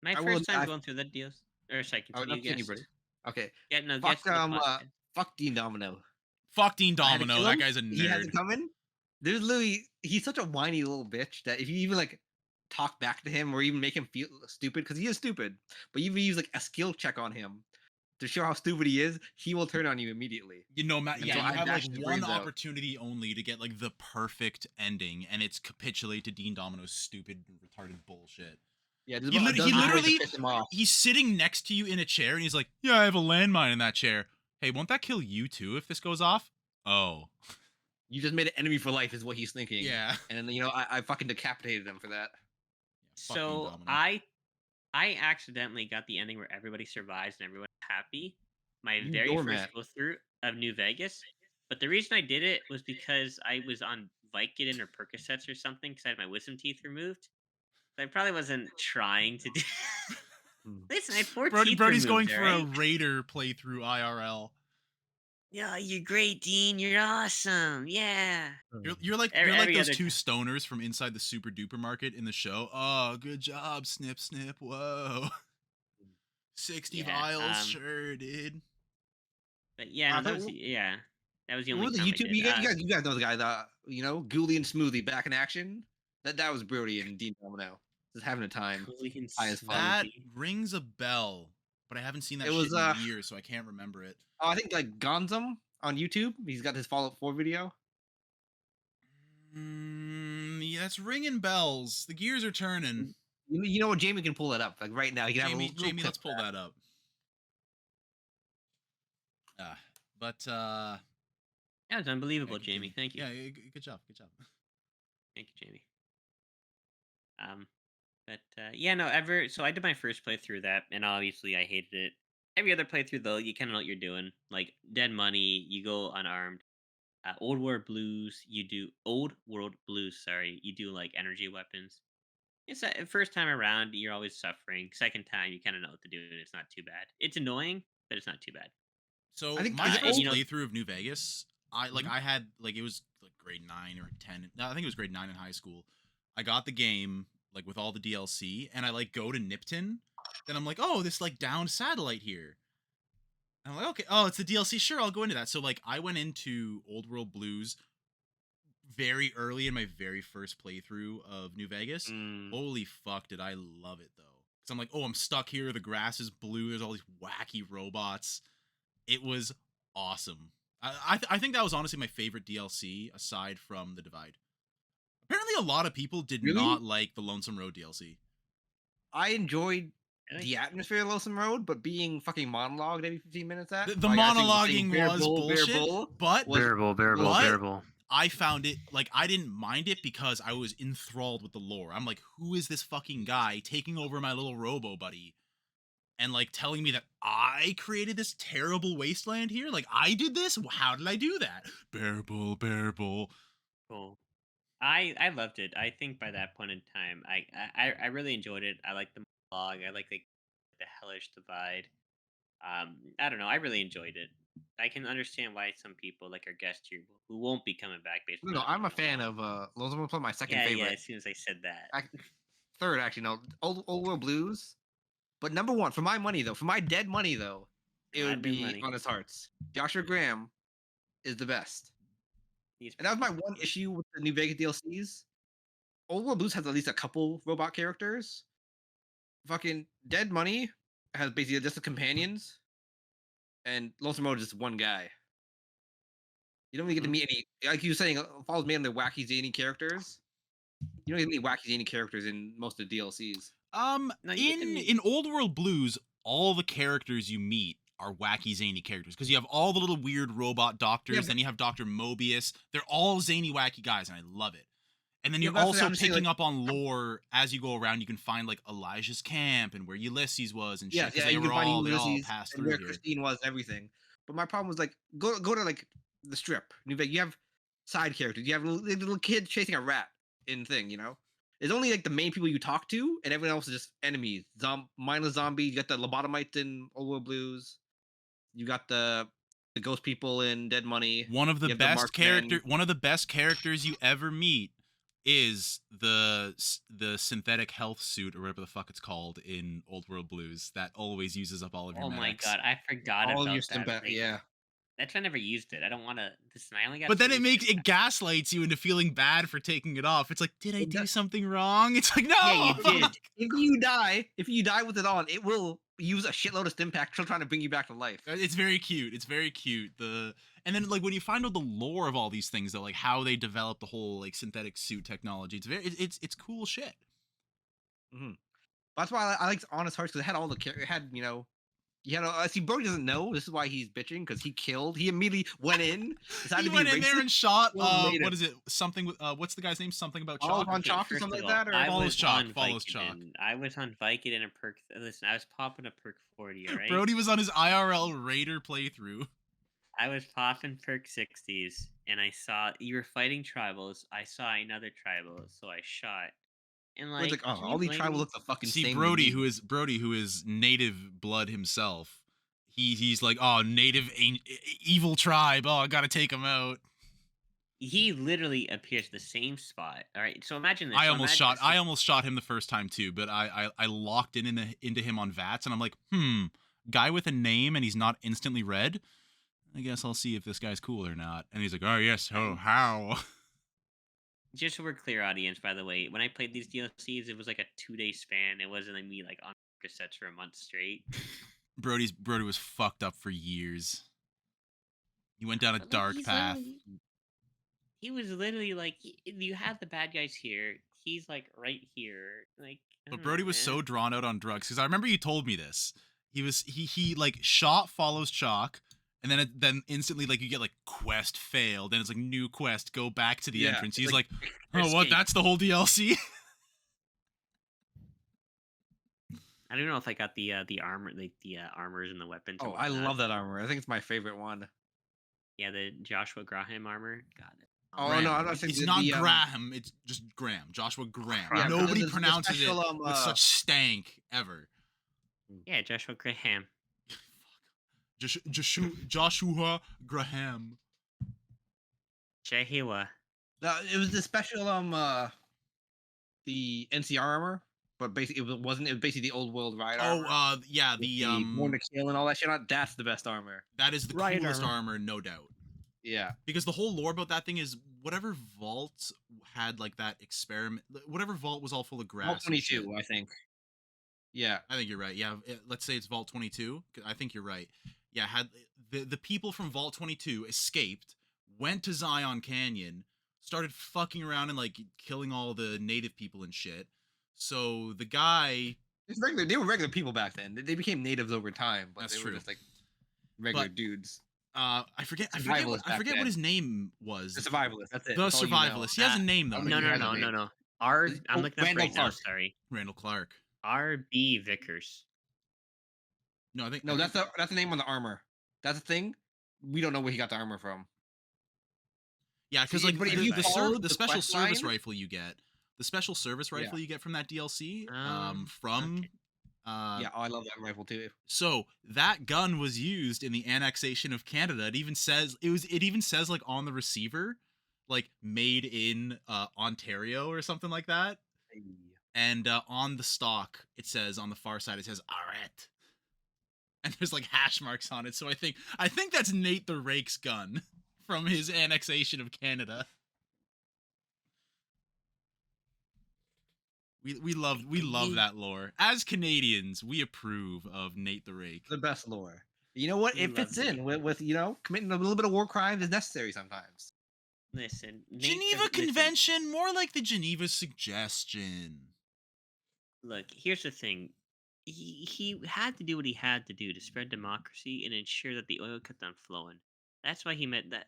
My I will. first time going through the deals. Or sorry, Oh, continue, that's you, guest. buddy. Okay. Yeah, no, Fuck guest the podcast. fuck Dean Domino. Fuck Dean I had to Domino. kill That him. guy's a He had to nerd. come in. There's literally he's such a whiny little bitch that if you even like talk back to him or even make him feel stupid because he is stupid, but you even use like a skill check on him to show how stupid he is, he will turn on you immediately. You know, Matt. And Yeah, so you I have like bashed his one brains out. opportunity only to get like the perfect ending, and it's capitulate to Dean Domino's stupid, retarded bullshit. Yeah, there's He, about a he dozen ways to literally, piss him off. he's sitting next to you in a chair, and he's like, "Yeah, I have a landmine in that chair. Hey, won't that kill you too if this goes off?" Oh, You just made an enemy for life, is what he's thinking. yeah. And then I fucking decapitated him for that. Fuck Dean So Domino. I accidentally got the ending where everybody survives and everyone's happy. My You very first doormat. go through of New Vegas. But the reason I did it was because I was on Vicodin or Percocets or something because I had my wisdom teeth removed. So I probably wasn't trying to do. Hmm. Listen, I had four Brody, teeth Brody's going removed. All for a right. Raider playthrough IRL. Yeah, you're great, Dean. You're awesome. Yeah. You're like Every those other two time. stoners from inside the super duper market in the show. Oh, good job, snip snip. Whoa. 60 Yeah. vials, sure, dude. But yeah, no, I that thought, was yeah. That was the what only was the time I YouTube? did. You guys know the guy, the Ghoulie and Smoothie back in action. That was Brody and Dean Domino just having a time, Coolie and high as fuck. That Smoothie. rings a bell, but I haven't seen that It shit was in years, so I can't remember it. I think like Gonzum on YouTube. He's got his Fallout 4 video. Yeah, that's ringing bells. The gears are turning. You know what? Jamie can pull it up like right now. He can have a Jamie, little clip let's of pull that. that up. But That was unbelievable, continue. Jamie. Thank you. Yeah, good job, good job. Thank you, Jamie. But yeah, no, ever. So I did my first playthrough of that, and obviously I hated it. Every other playthrough, though, you kind of know what you're doing. Like Dead Money, you go unarmed. Old World Blues. Sorry, you do like energy weapons. It's first time around, you're always suffering. Second time, you kind of know what to do, and it's not too bad. It's annoying, but it's not too bad. I So think my is it And first old? playthrough of New Vegas, Mhm. I had like it was like grade 9 or 10. No, I think it was grade 9 in high school. I got the game like with all the DLC, and I like go to Nipton. Then I'm like, oh, this like downed satellite here. And I'm like, okay, oh, it's the DLC. Sure, I'll go into that. So like I went into Old World Blues very early in my very first playthrough of New Vegas. Mm, Holy fuck, did I love it though. Cause I'm like, oh, I'm stuck here. The grass is blue. There's all these wacky robots. It was awesome. I think that was honestly my favorite DLC aside from The Divide. Apparently, a lot of people did Really? not like the Lonesome Road DLC. I enjoyed really? the atmosphere of Lonesome Road, but being fucking monologued every 15 minutes at The by guys saying monologuing bear was bull, bear bullshit, bull but was bullshit. I found it like I didn't mind it because I was enthralled with the lore. I'm like, who is this fucking guy taking over my little robo buddy and like telling me that I created this terrible wasteland here? Like I did this? How did I do that? Bear bull, bear bull. Cool. I loved it. I think by that point in time, I really enjoyed it. I like the monologue. I like the hellish divide. I don't know. I really enjoyed it. I can understand why some people like our guest here who won't be coming back based on No, not I'm a being fan alone. of Those are probably my second Yeah, yeah. favorite. As soon as I said that, Third, actually, no. Old World Blues. But number one, for my money though, for my dead money though, it I would bet be money. Honest Hearts. Joshua Graham is the best. He's And that was my he's one he's issue with the New Vegas DLCs. Old World Blues has at least a couple robot characters. Fucking Dead Money has basically just the companions, and Lonesome Road is just one guy. You don't really get to Mhm. meet any, like you were saying, follows me on the wacky zany characters. You don't get any wacky zany characters in most of the DLCs. No, you get to In meet. Old World Blues, all the characters you meet are wacky zany characters because you have all the little weird robot Yeah, doctors, but then you have Dr. Mobius. They're all zany wacky guys and I love it. And then yeah, you're but also I'm just saying, picking like, up on lore as you go around. You can find like Elijah's camp and where Ulysses was and shit yeah, because yeah, you can find they all Ulysses passed and through where here. Christine was and everything. But my problem was like go to like the strip. New Vegas, you have side characters. You have little kid chasing a rat in thing. It's only like the main people you talk to, and everyone else is just enemies. Mindless zombies. You got the lobotomites in Old World Blues. You got the ghost people in Dead Money. You have the marksmen. One of the best characters you ever meet is the synthetic health suit or whatever the fuck it's called in Old World Blues that always uses up all of your Oh my medics. god, I forgot All of your about that. sympath. Yeah. That's why I never used it. I don't want to. I only got. But then it 3 makes sympath- it gaslights you into feeling bad for taking it off. It's like, did I It do does- something wrong? It's like, no. Yeah, you did. If you die with it on, it will use a shitload of stim pack trying to bring you back to life. It's very cute. It's very cute. And then like when you find out the lore of all these things, though, like how they develop the whole like synthetic suit technology, it's cool shit. Mm-hmm. That's why I like Honest Hearts because it had all the it had you had see Brody doesn't know this is why he's bitching because he immediately went in decided He to went be in there racist. and shot. Later. What is it? Something with what's the guy's name? Something about Oh, chalk. on chalk or First something of like all, that, or I Follows was chalk, on follows chalk. Vicodin. I was on Vicodin and perk. Listen, I was popping a perk 40. All right. Brody was on his IRL Raider playthrough. I was popping perk 60s, and I saw you were fighting tribals. I saw another tribal, so I shot. And where it's like, like, oh, can all you these blame tribal me? look the fucking See, same. Brody, who is native blood himself. He's like, oh, native evil tribe. Oh, I gotta take him out. He literally appears the same spot. All right, so imagine this. I So almost imagine shot. I almost shot him the first time too, but I locked into him on VATS, and I'm like, guy with a name, and he's not instantly red. I guess I'll see if this guy's cool or not. And he's like, oh yes, oh how. Just so we're clear, audience. By the way, when I played these DLCs, it was like a 2-day span. It wasn't like me like on cassettes for a month straight. Brody was fucked up for years. He went down a But, like, dark path. He was literally like, you have the bad guys here. He's like right here. Like, I But don't Brody know, was man. so drawn out on drugs because I remember you told me this. He like shot follows chalk, and then instantly like you get like quest failed, then it's like new quest, go back to the Yeah, entrance. it's He's like, like, oh what? escape. That's the whole DLC. I don't know if I got the armor, like the armors and the weapons. Oh, and I whatnot. love that armor. I think it's my favorite one. Yeah, the Joshua Graham armor. Got it. Oh Graham. no, I'm not saying It's the, not the, Graham. It's just Graham. Joshua Graham. Yeah, Nobody the pronounces special, it with such stank ever. Yeah, Joshua Graham. Joshua Graham. Jehiwa. it was the special the NCR armor, but basically it wasn't. It was basically the old world ride armor. Yeah, with the Born to Kill and all that shit. That's the best armor. that is the Riot coolest armor. armor, no doubt. Yeah. Because the whole lore about that thing is whatever vault had like that experiment, whatever vault was all full of grass. Vault and shit. 22, I think. Yeah. I think you're right. Yeah, let's say it's Vault 22. I think you're right. Yeah, had the people from Vault 22 escaped, went to Zion Canyon, started fucking around and like killing all the native people and shit. So the guy, They were regular people back then. They became natives over time, but That's they true. were just like regular But- dudes. I forget Survivalist what back then. his name was. The survivalist. That's it. The That's all you know. survivalist. He has a name though. Oh, No, he no, has a no, name. no, no. Oh, I'm looking up Randall right now. Clark. Sorry. Randall Clark. R.B. Vickers. No, I think No, that's the name on the armor. That's the thing. We don't know where he got the armor from. Yeah, because See, like but if the, you the, followed the the special quest service line- rifle you get, the special service rifle you get from that DLC, Okay. from Yeah, I love that rifle too. So that gun was used in the annexation of Canada. It even says like on the receiver, like made in Ontario or something like that. And on the stock, it says on the far side, it says "Arrête," and there's like hash marks on it. So I think that's Nate the Rake's gun from his annexation of Canada. We love that lore. As Canadians, we approve of Nate the Rake. The best lore. You know what? We It fits love in with committing a little bit of war crimes is necessary sometimes. Listen, Geneva Convention, more like the Geneva Suggestion. Look, here's the thing. He had to do what he had to do to spread democracy and ensure that the oil kept on flowing. That's why he meant that.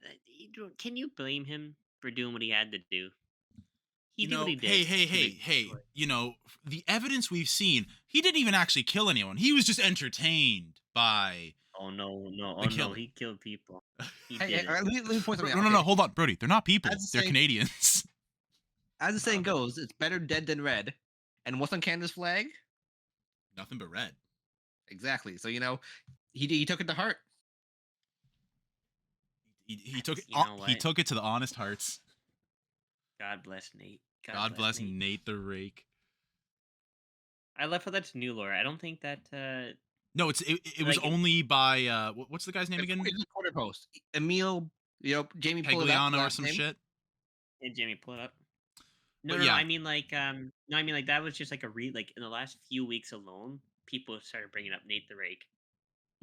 Can you blame him for doing what he had to do? He did what he did. Hey, the evidence we've seen, he didn't even actually kill anyone. He was just entertained by the killing. He killed people. He Hey, did it. let me point something out. No, hold on, Brody. They're not people. As the They're saying- Canadians. As the saying goes, it's better dead than red. And what's on Canada's flag? Nothing but red. Exactly. So he took it to heart. He took it. You know He what? took it to the honest hearts. God bless Nate. God bless Nate the Rake. I love how that's new lore. I don't think that. No, it was Like- only by what's the guy's name again? It's a Twitter post. Emil, Jamie pulled it up. Pegliano or last some name. shit. Hey, Jamie, pull it up. But No, yeah. I mean like that was just like like in the last few weeks alone, people started bringing up Nate the Rake.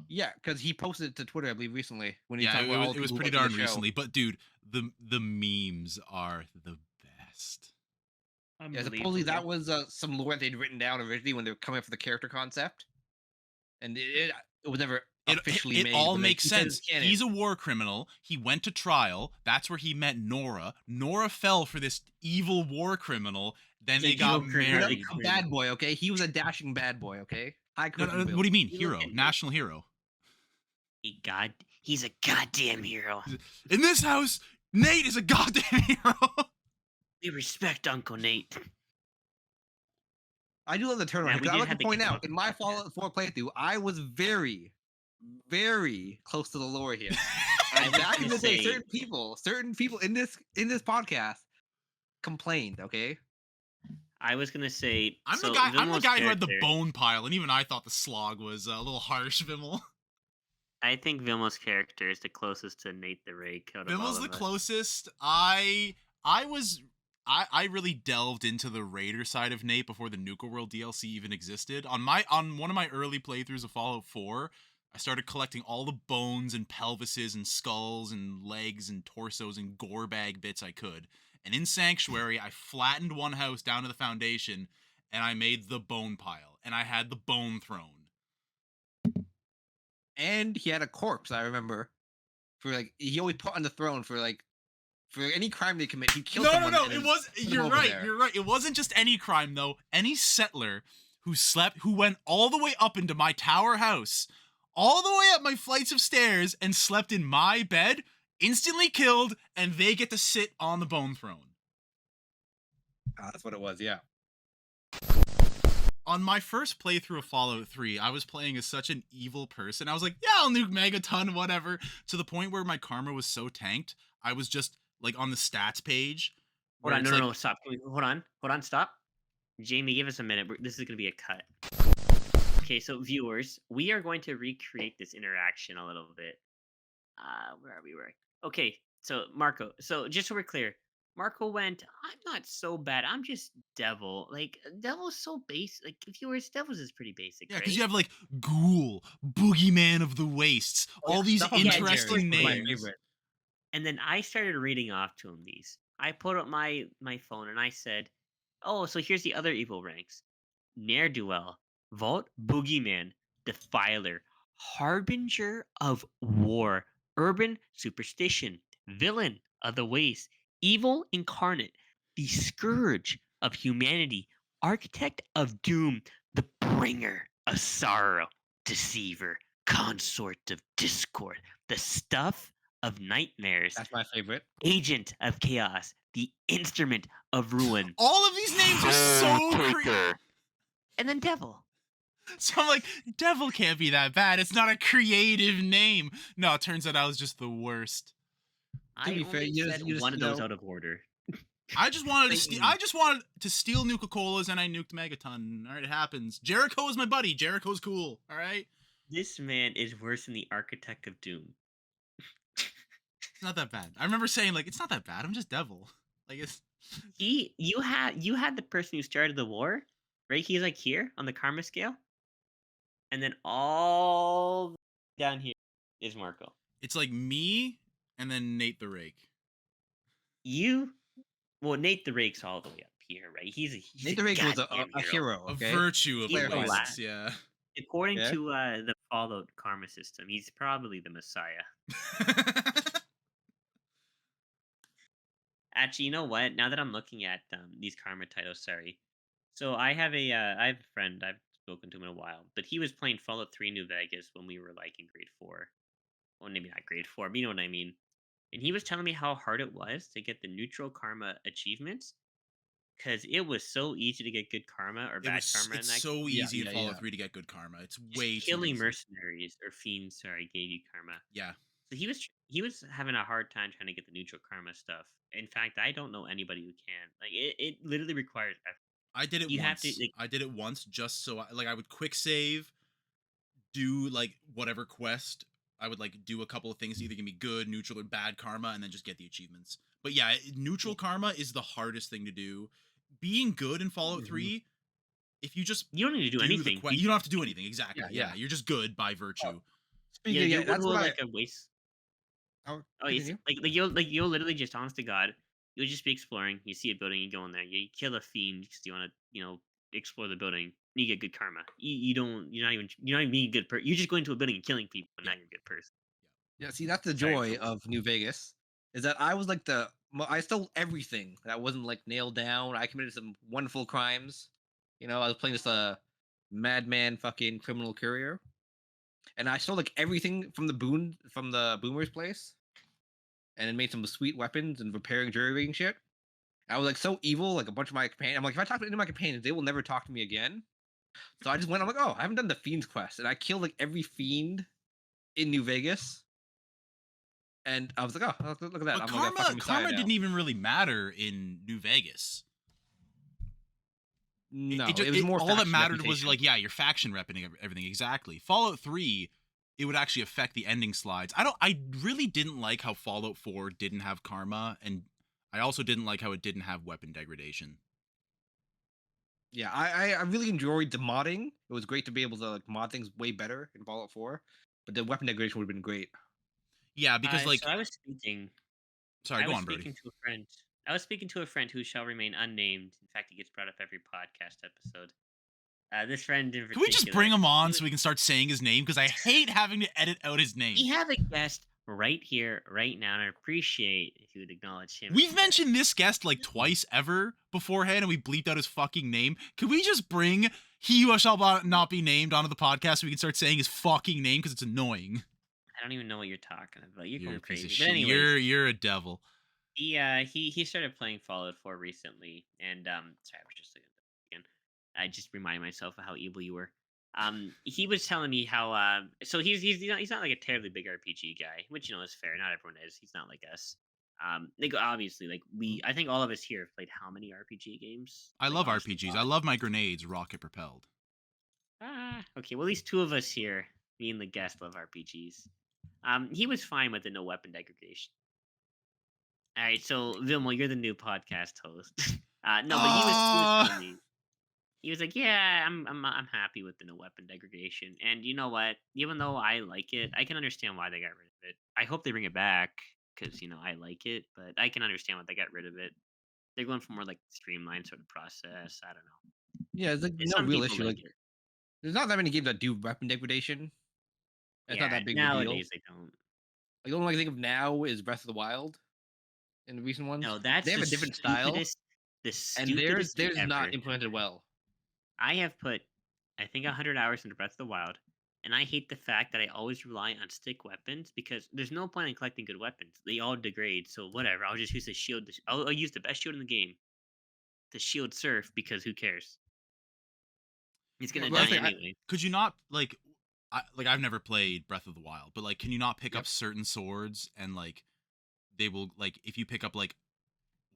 Yeah, because he posted it to Twitter, I believe, recently. When he Yeah, talked about all the it was people pretty who watched darn the show. recently. But dude, the memes are the best. Yeah, supposedly that was some lore they'd written down originally when they were coming up with the character concept, and it was never officially made. It all but makes he said it's sense. canon. He's a war criminal. He went to trial. That's where he met Nora. Nora fell for this evil war criminal. Then He's they a got evil criminal. married. a bad boy, okay? He was a dashing bad boy, okay? I No, couldn't. what do you mean, You hero, look at me. national hero? He's a goddamn hero. In this house, Nate is a goddamn hero. We respect Uncle Nate. I do love the turnaround. Yeah, we because I did like have to the point kick out off in my podcast. Fallout 4 playthrough, I was very, very close to the lore here. I And was back in gonna the day, say- certain people in this podcast complained. Okay, I was gonna say I'm so the guy Vilmo's who had the character- bone pile, and even I thought the slog was a little harsh, Vimmel. I think Vilmo's character is the closest to Nate the Rake. Out of all Vimmel's of the us. closest. I really delved into the Raider side of Nate before the Nuka World DLC even existed. On one of my early playthroughs of Fallout 4, I started collecting all the bones and pelvises and skulls and legs and torsos and gore bag bits I could. And in Sanctuary, I flattened one house down to the foundation, and I made the bone pile, and I had the bone throne. and he had a corpse. I remember for he always put on the throne for any crime they commit. He killed someone. No. and It then was. put him You're over right. there. You're right. It wasn't just any crime though. Any settler who went all the way up into my tower house, all the way up my flights of stairs, and slept in my bed, instantly killed, and they get to sit on the bone throne. That's what it was. Yeah. On my first playthrough of Fallout 3, I was playing as such an evil person. I was like, yeah, I'll nuke Megaton, whatever. To the point where my karma was so tanked, I was just like on the stats page. Hold where on, it's no, like- no, stop. Hold on, stop. Jamie, give us a minute. This is going to be a cut. Okay, so viewers, we are going to recreate this interaction a little bit. Where are we? Okay, so Marco. So just so we're clear, Marco went, I'm not so bad. I'm just Devil. Like, Devil's so basic. Like, viewers, Devil's is pretty basic, Yeah, right? because you have like Ghoul, Boogeyman of the Wastes, all these stuff on interesting legendaries was my names. favorite. And then I started reading off to him these. I put up my phone and I said, oh, so here's the other evil ranks. Ne'er-do-well, Vault, Boogeyman, Defiler, Harbinger of War, Urban Superstition, Villain of the Waste, Evil Incarnate, the Scourge of Humanity, Architect of Doom, the Bringer of Sorrow, Deceiver, Consort of Discord, the Stuff of Nightmares, That's my favorite. Agent of Chaos, the Instrument of Ruin, All of these names are so creepy. and then Devil. So I'm like, devil can't be that bad. It's not a creative name. No, it turns out I was just the worst. To I be fair, only said you just one of those out of order. I just wanted to steal. Satan. I just wanted to steal Nuka-Colas, and I nuked Megaton. All right, it happens. Jericho is my buddy. Jericho's cool. All right, This man is worse than the Architect of Doom. it's not that bad. I remember saying like, it's not that bad. I'm just devil. Like it's. You had the person who started the war, right? He's like here on the karma scale, and then all down here is Marco. It's like me and then Nate the Rake. You, well, Nate the Rake's all the way up here, right? He's Nate a the Rake was goddamn a hero. hero. A Okay. virtue of He's the the Clarify wastes. last. Yeah. According Yeah. to the Fallout karma system, he's probably the Messiah. Actually, you know what? Now that I'm looking at these karma titles, sorry. So I have a friend I've spoken to him in a while, but he was playing Fallout 3 New Vegas when we were like in grade 4. Well, maybe not grade 4, but you know what I mean. And he was telling me how hard it was to get the neutral karma achievements because it was so easy to get good karma or It bad was. karma in It's that so game. easy in Fallout Yeah. 3 to get good karma. It's Just way too killing easy. mercenaries or fiends, sorry, gave you karma. Yeah. So he was having a hard time trying to get the neutral karma stuff. In fact, I don't know anybody who can. Like it literally requires effort. I did it You have to once. like I did it once just so I would quick save, do like whatever quest. I would like do a couple of things, either give me good, neutral, or bad karma, and then just get the achievements. But yeah, neutral karma is the hardest thing to do. Being good in Fallout Mhm. 3, if you just you don't need to do do the anything. quest, you don't have to do anything. Exactly. Yeah. You're just good by virtue. Speaking of, You'll yeah, go that's to what like a waste. I'll Oh, it's continue. like you'll literally just honest to God, you'll just be exploring. You see a building, you go in there. You kill a fiend because you want to explore the building. You get good karma. You're not even being a good person. You're just going to a building and killing people, and now Yeah. you're a good person. Yeah, see, that's the Sorry, joy Bill. of New Vegas, is that I was like I stole everything that wasn't like nailed down. I committed some wonderful crimes. I was playing just a madman fucking criminal courier, and I stole like everything from the boomer's place, and then made some sweet weapons and repairing jury rig and shit. I was like so evil, like a bunch of my companions. I'm like, if I talk to any of my companions, they will never talk to me again. So I just went. I'm like, oh, I haven't done the fiend's quest, and I killed like every fiend in New Vegas. And I was like, oh, look at that. But I'm like a fucking Messiah karma now. didn't even really matter in New Vegas. No, It was more all that faction mattered was reputation. like, yeah, your faction repping everything. Exactly. Fallout 3, it would actually affect the ending slides. I really didn't like how Fallout 4 didn't have karma, and I also didn't like how it didn't have weapon degradation. Yeah, I really enjoyed the modding. It was great to be able to like mod things way better in Fallout 4, but the weapon degradation would have been great. Yeah, because like, So I was speaking. sorry, I go was on, Brody. speaking to a friend. I was speaking to a friend who shall remain unnamed. In fact, he gets brought up every podcast episode. This friend in Can we just particular, bring him on he so we can start saying his name? Because I hate having to edit out his name. we have a guest right here, right now, and I appreciate if you would acknowledge him. We've mentioned this guest like twice ever beforehand, and we bleeped out his fucking name. Can we just bring he who shall not be named onto the podcast so we can start saying his fucking name because it's annoying? I don't even know what you're talking about. You're You're going a piece crazy. of But shit. anyways, You're a devil. he started playing Fallout 4 recently, and sorry, I was just looking at that again. I just reminded myself of how evil you were. He was telling me how so he's not like a terribly big RPG guy, which is fair. Not everyone is. He's not like us. Like obviously, like I think all of us here have played how many RPG games? I Like love honestly, RPGs. I love my grenades rocket propelled. okay. Well, at least two of us here, being the guest, love RPGs. He was fine with the no weapon degradation. All right, so Vilmo, you're the new podcast host. No, but he was telling me. He was like, "Yeah, I'm happy with the no weapon degradation." And you know what? Even though I like it, I can understand why they got rid of it. I hope they bring it back because I like it, but I can understand why they got rid of it. They're going for more like streamlined sort of process. I don't know. Yeah, it's like And no some real people issue. like Like, it. there's not that many games that do weapon degradation. It's not Yeah, that big of a deal. nowadays they don't. Like, the only one I can think of now is Breath of the Wild. In the recent ones, No, that's they have the a different style, the and theirs stupidest thing theirs is ever. not implemented well. I have put, I think, 100 hours into Breath of the Wild, and I hate the fact that I always rely on stick weapons because there's no point in collecting good weapons. They all degrade, so whatever. I'll just use the shield. I'll use the best shield in the game, the shield surf, because who cares? He's gonna Well, I die think anyway. Could you not I've never played Breath of the Wild, but like, can you not pick Yep. up certain swords and like they will like if you pick up like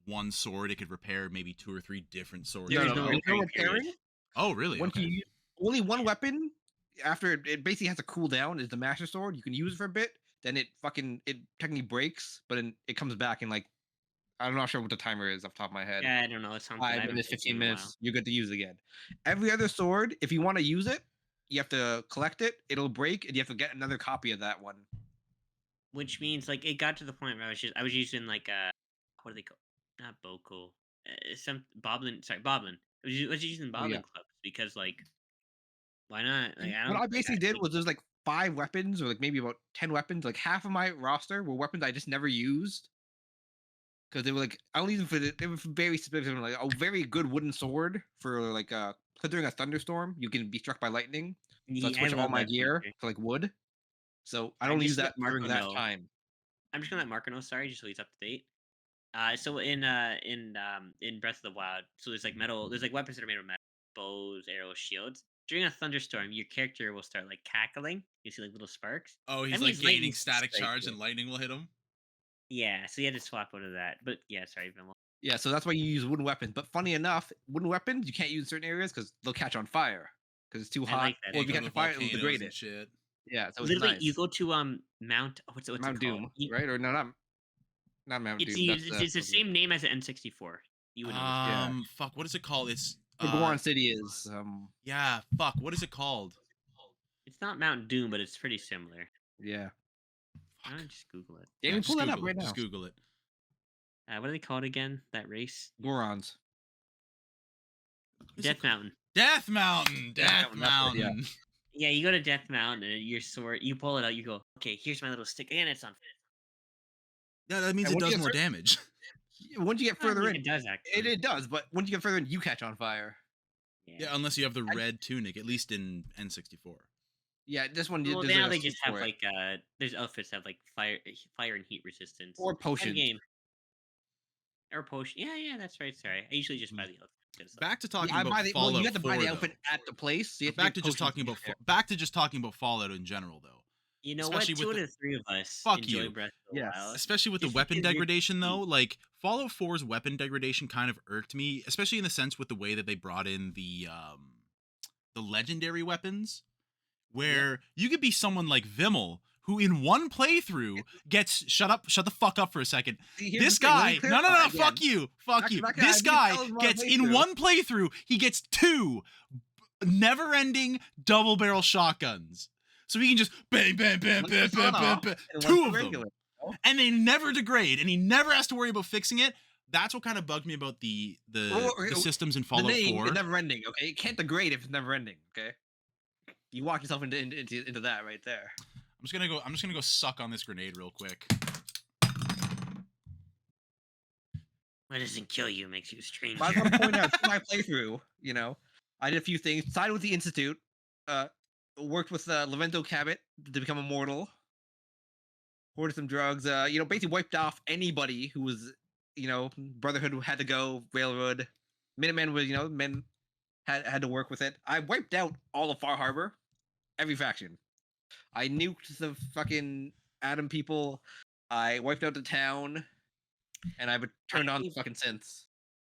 one sword, it could repair maybe 2 or 3 different swords There as is no well? There's no repairing period. repairing. Oh, really? Once you Okay. use only one weapon, after it basically has a cooldown, is the Master Sword. You can use it for a bit, then it technically breaks, but then it comes back in like I'm not sure what the timer is off the top of my head. Yeah, I don't know. It sounds good. I 5 haven't minutes, played the game 15 in a while. minutes, you're good to use it again. Every other sword, if you want to use it, you have to collect it. It'll break, and you have to get another copy of that one. Which means like it got to the point where I was using like what do they call, not Boko, some Boblin, sorry, Boblin. I was using Oh yeah. Boblin clubs because like why not? Like I What don't I like basically did was there's like 5 weapons, or like maybe about 10 weapons. Like half of my roster were weapons I just never used because they were like I only use them for they were very specific. Like a very good wooden sword for like during a thunderstorm you can be struck by lightning. So I yeah, I switch all love my that gear feature. to like wood. So I I don't use just let that during Marco that know. time. I'm just gonna let Marco know. Sorry, just so he's up to date. So in Breath of the Wild, so there's like metal, there's like weapons that are made of metal, bows, arrows, shields. During a thunderstorm, your character will start like cackling. You see like little sparks. Oh, That he's like means gaining lightning's gonna static strike charge you. and lightning will hit him. Yeah, so you had to swap out of that. But yeah, sorry, Vimal. Yeah, so that's why you use wooden weapons. But funny enough, wooden weapons you can't use in certain areas because they'll catch on fire because it's too I hot. like that Or if you Go catch idea. to on fire, it'll volcanoes degrade and it. shit. Yeah, so it's Literally, you nice. go to Mount. What's it Mount called? Doom, right? Or no, not Mount It's Doom. That's it's the same name as the N64. You would know which one. yeah. Fuck, what is it called? It's Where Goron City is. yeah, fuck, what is it called? It's not Mount Doom, but it's pretty similar. Yeah. Fuck. Just Google it. Yeah, Yeah, we just pull that up Google right it. now. Just Google it. What do they call it again? That race? Gorons. Death Mountain. Death Mountain. Death Mountain, that's it, yeah. Mountain. Yeah, you go to Death Mountain and your sword, you pull it out, you go, okay, here's my little stick. And it's on. Yeah, that means And it once you does get more damage. Once you get I don't further think in, it does actually. it does. But once you get further in, you catch on fire. Yeah, unless you have the I- red tunic, at least in N64. Yeah, this one. Well, there's now like a they suit just have for it. like there's outfits that have like fire and heat resistance. Or End potions. game. Or potion. Yeah, that's right. Sorry, I usually just buy the outfit. 'cause, Back to talking Yeah, I about buy the, Fallout well, you have to 4, buy the though. outfit at the place. So you have Back to to just talking about back to just talking about Fallout in general, though. You know Especially what? Two with out of three of us Fuck enjoy you. Breath of the Yes. Wild. Especially with the Just weapon because it's degradation, though. cheap. Like, Fallout 4's weapon degradation kind of irked me, especially in the sense with the way that they brought in the legendary weapons, where you could be someone like Vimmel, who in one playthrough gets shut the fuck up for a second. See, here's This the thing, let guy, me no, clarify fuck again. you, fuck Back- you. back- This I need to guy tell him my gets in playthrough. one playthrough, he gets 2 never-ending double-barrel shotguns. So he can just bang, bang, bang, One bang, for bang, sawn bang, off, bang, and 2 one of for them, regular, you know? and they never degrade, and he never has to worry about fixing it. That's what kind of bugged me about the systems in The Fallout name 4. is never ending. Okay, it can't degrade if it's never ending. Okay, you walk yourself into that right there. I'm just gonna go suck on this grenade real quick. What doesn't kill you makes you a stranger. But I want to point out my playthrough. You know, I did a few things. Sided with the Institute. Worked with Levento Cabot to become immortal. Hoarded some drugs. Basically wiped off anybody who was, Brotherhood had to go. Railroad, Minutemen was, men had to work with it. I wiped out all of Far Harbor, every faction. I nuked the fucking Atom people. I wiped out the town, and I've turned on the fucking synths.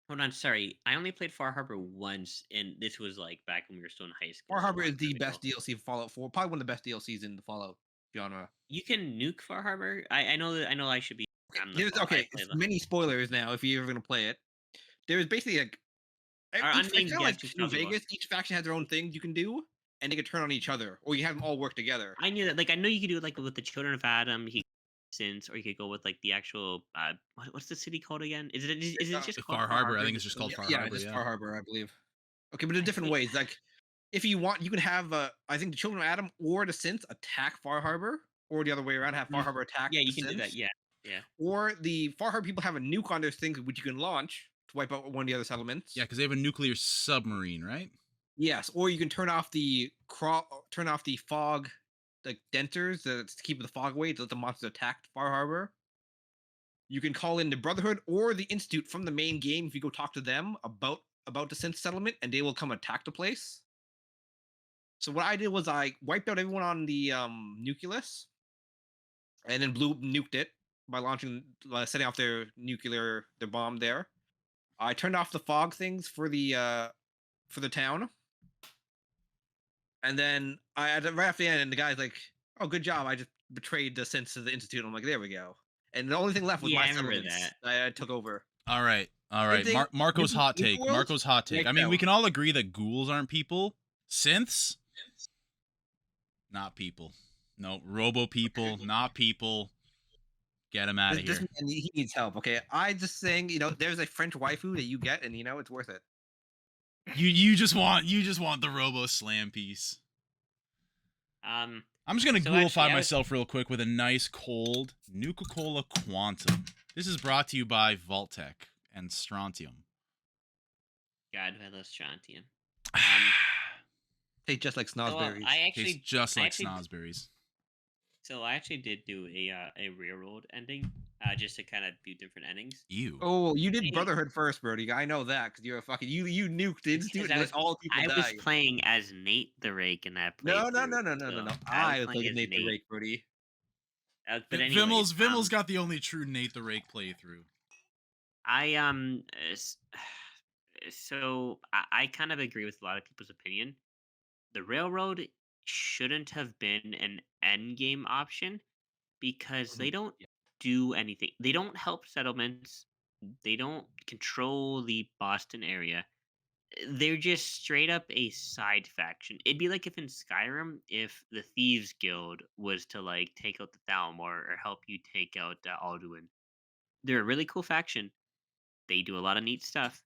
Hold on, sorry. I only played Far Harbor once, and this was like back when we were still in high school. Far so a Harbor long is the time ago. best DLC for Fallout 4. Probably one of the best DLCs in the Fallout genre. You can nuke Far Harbor. I know that. I know I should be. Many spoilers now if you're ever gonna play it. There's basically like Our it's unnamed kind of like guest is New talking about- Vegas. Each faction has their own things you can do, and they can turn on each other, or you have them all work together. I knew that. Like I know you could do it like with the Children of Adam. Or you could go with like the actual. What's the city called again? Is it just called Far Harbor? I think it's just called Far Harbor. Just Far Harbor, I believe. Okay, but in different ways. Like, if you want, you can have. I think the Children of Adam or the Synths attack Far Harbor, or the other way around, have Far Harbor attack. Yeah, you the can do that. Synths. Yeah. Or the Far Harbor people have a nuke on their things which you can launch to wipe out one of the other settlements. Yeah, because they have a nuclear submarine, right? Yes, or you can turn off the fog, like denters to keep the fog away to let the monsters attack Far Harbor. You can call in the Brotherhood or the Institute from the main game if you go talk to them about the synth settlement, and they will come attack the place. So what I did was I wiped out everyone on the nucleus, and then nuked it by setting off their bomb there. I turned off the fog things for the town, and then right after the end, and the guy's like, "Oh, good job! I just betrayed the sense of the institute." I'm like, "There we go." And the only thing left was Yeah, my I remember settlements that. that I took over. All right. All Same right. thing. Marco's hot Nuka take. World Marco's hot take. I wiped mean, we out. can all agree that ghouls aren't people. Synths, not people. No, robo people, not people. Get them out of This here. man, he needs help. Okay, I just saying, there's a French waifu that you get, and it's worth it. You just want the robo slam piece. Um, I'm just gonna So ghoulify actually, I was- myself real quick with a nice cold Nuka-Cola Quantum. This is brought to you by Vaultec and Strontium. God, I love Strontium. Tastes just like So snozberries. I Tastes actually, just I like actually, snozberries. so I actually did do a railroad ending, just to kind of do different endings. Ew. Oh, you did Hey. Brotherhood first, Brody. I know that because you're a fucking you nuked the institute Because and let all people I was die. playing as Nate the Rake in that No, playthrough. no, no, no, no, no, so no. I I was was playing like as Nate the Nate. Rake, Brody. But anyways, Vimmel's got the only true Nate the Rake playthrough. I so I kind of agree with a lot of people's opinion. The railroad shouldn't have been an end game option because they don't Yeah. do anything. They don't help settlements. They don't control the Boston area. They're just straight up a side faction. It'd be like if in Skyrim, if the Thieves Guild was to like take out the Thalmor or help you take out Alduin. They're a really cool faction. They do a lot of neat stuff,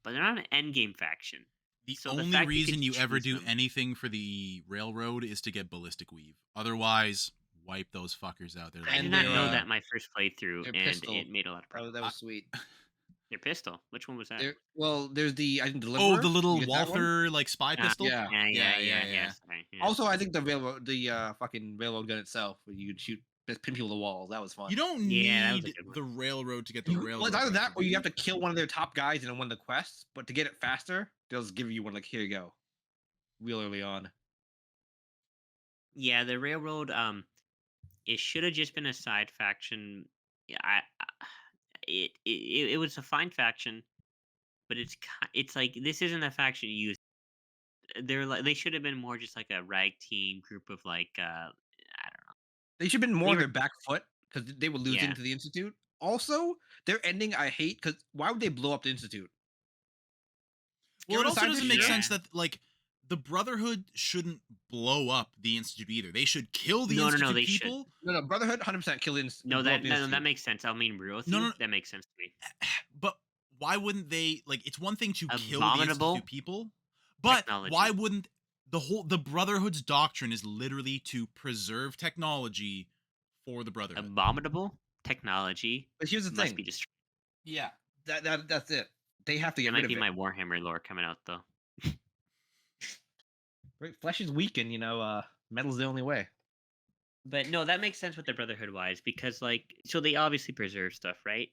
but they're not an end game faction. The So the only fact reason you ever choose do them- anything for the railroad is to get ballistic weave. Otherwise, wipe those fuckers out. They're I like, did not their, know that my first playthrough, their and pistol. it made a lot of progress. That was sweet. Their pistol. Which one was that? There's I think Deliverer. Oh, the little You get that one? Walther like spy pistol. Yeah. Yeah. Sorry, yeah. Also, I think the fucking railroad gun itself, where you could just pin people to the walls. That was fun. You don't Yeah, that was a need good one. the railroad to get the railroad. Well, it's either that rifle. or you have to kill one of their top guys in one of the quests, but to get it faster, they'll just give you one like, here you go. Real early on. Yeah, the railroad. It should have just been a side faction. Yeah, it was a fine faction, but it's like this isn't a faction you use. They're like they should have been more just like a rag team group of like I don't know. They should have been more They on were- their back foot because they were losing Yeah. to the Institute. Also, their ending I hate because why would they blow up the Institute? Well, Get it rid of also doesn't make scientists, sense yeah. that like the Brotherhood shouldn't blow up the Institute either. They should kill the No, Institute they should. people. No, Brotherhood 100% kill the Institute. No, that makes sense. I mean, real with No, you, no. that makes sense to me. But why wouldn't they like? It's one thing to kill the Abominable Institute people, but technology. why wouldn't the Brotherhood's doctrine is literally to preserve technology for the Brotherhood? Abominable technology But here's the must thing. be destroyed. Yeah, that's it. They have to That get might rid be of it. my Warhammer lore coming out though. Right? Flesh is weak, and metal's the only way. But no, that makes sense with the Brotherhood wise because like so they obviously preserve stuff, right?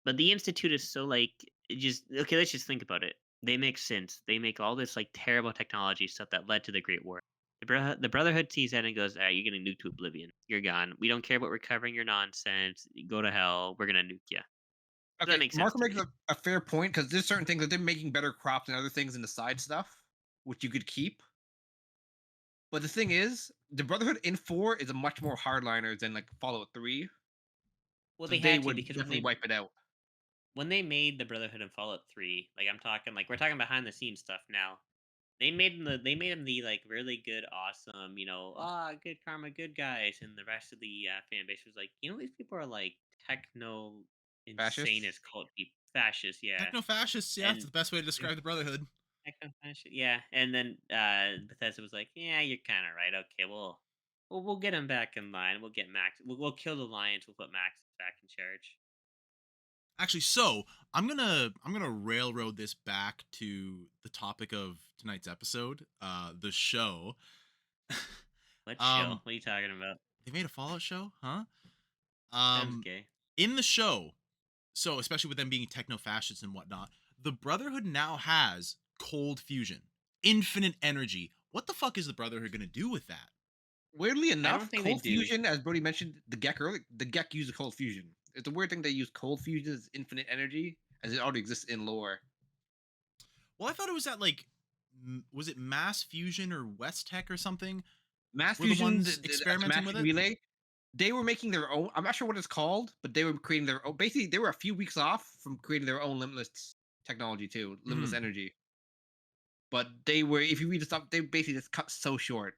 But the Institute is so like just okay. Let's just think about it. They make sense. They make all this like terrible technology stuff that led to the Great War. The Brotherhood sees that and goes, "You're getting nuked to oblivion. You're gone. We don't care about recovering your nonsense. Go to hell. We're gonna nuke you." Okay, makes sense Marco to makes me. a fair point because there's certain things that they're making better crops and other things in the side stuff, which you could keep. But the thing is, the Brotherhood in 4 is a much more hardliners than like Fallout 3. Well, So they they had to would because definitely wipe it out. when they made the Brotherhood in Fallout 3, like I'm talking like we're talking behind the scenes stuff now. They made them the like really good, awesome, good karma, good guys, and the rest of the fan base was like, these people are like techno insane as Fascists? cult people, fascists, yeah, Techno-fascists, yeah, that's And- the best way to describe the Brotherhood. techno fascist, yeah. And then Bethesda was like, yeah, you're kind of right. Okay, we'll get him back in line. We'll get Max. We'll kill the Lions. We'll put Max back in charge. Actually, so I'm gonna railroad this back to the topic of tonight's episode, the show. What show? What are you talking about? They made a Fallout show, huh? Sounds gay. In the show, so especially with them being techno-fascists and whatnot, the Brotherhood now has cold fusion, infinite energy, what the fuck is the Brotherhood gonna do with that? Weirdly don't enough, think they cold do. fusion, as Brody mentioned, the Gek earlier, the Gek uses cold fusion. It's a weird thing they use cold fusion as infinite energy, as it already exists in lore. Well, I thought it was that like, was it Mass Fusion or West Tech or something? Mass Were the fusion, ones the experimenting with Mass it? relay, they were making their own. I'm not sure what it's called, but they were creating their own. Basically, they were a few weeks off from creating their own limitless technology too, limitless Mhm. energy. But they were, if you read the stuff, they basically just cut so short.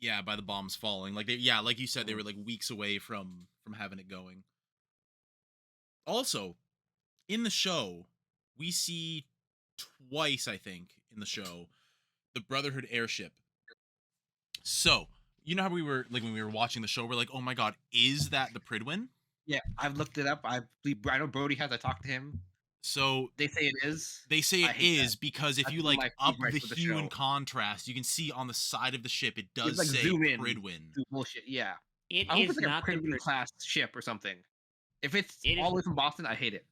Yeah, by the bombs falling. Like like you said, they Mm. were like weeks away from having it going. Also, in the show, we see twice, I think, in the show, the Brotherhood airship. So, you know how we were like when we were watching the show, we're like, oh my god, is that the Pridwin? Yeah, I've looked it up. I believe I know Brody has. I talked to him. So They say it is. they say I it hate that. is because if That's you one of like my up big gripes the with the hue and show. contrast, you can see on the side of the ship it You have does to, like, say zoom in. Pridwin. Do bullshit. Yeah. It I hope is it's like not a the Pridwin class ship or something. If it's It is all the way from Boston, I hate it.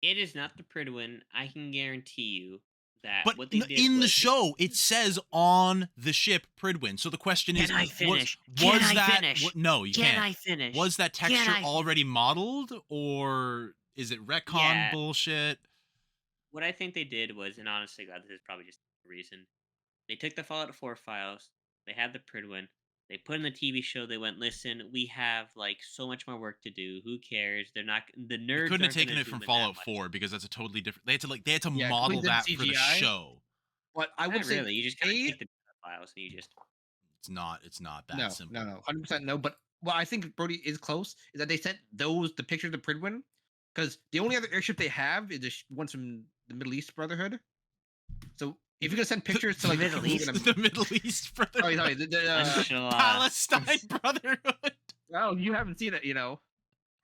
it is not the Pridwin. I can guarantee you that But what they did in the was show, it says on the ship Pridwin. So the question is, Can I finish? was Can I that finish? what? No, you Can can't. I finish? Was that Can texture I already modeled, or is it retcon Yeah. bullshit? What I think they did was, and honestly, God, this is probably just the reason. They took the Fallout 4 files, they had the Pridwin, they put in the TV show, they went, listen, we have like so much more work to do. Who cares? They're not the They nerds couldn't have aren't taken gonna it from zoom in that Fallout much. 4 because that's a totally different. They had to Yeah, completely model different that for the CGI. show. But I would Not say really. You just kind of A, take the files and you just It's not that no, simple. 100% no. But what I think Brody is close is that they sent the pictures of Pridwin, because the only other airship they have is the ones from the Middle East Brotherhood. So if you're gonna send pictures to like the Middle people who are East. gonna, The Middle East Brotherhood. sorry, Inshallah. Palestine Brotherhood. oh, you haven't seen it,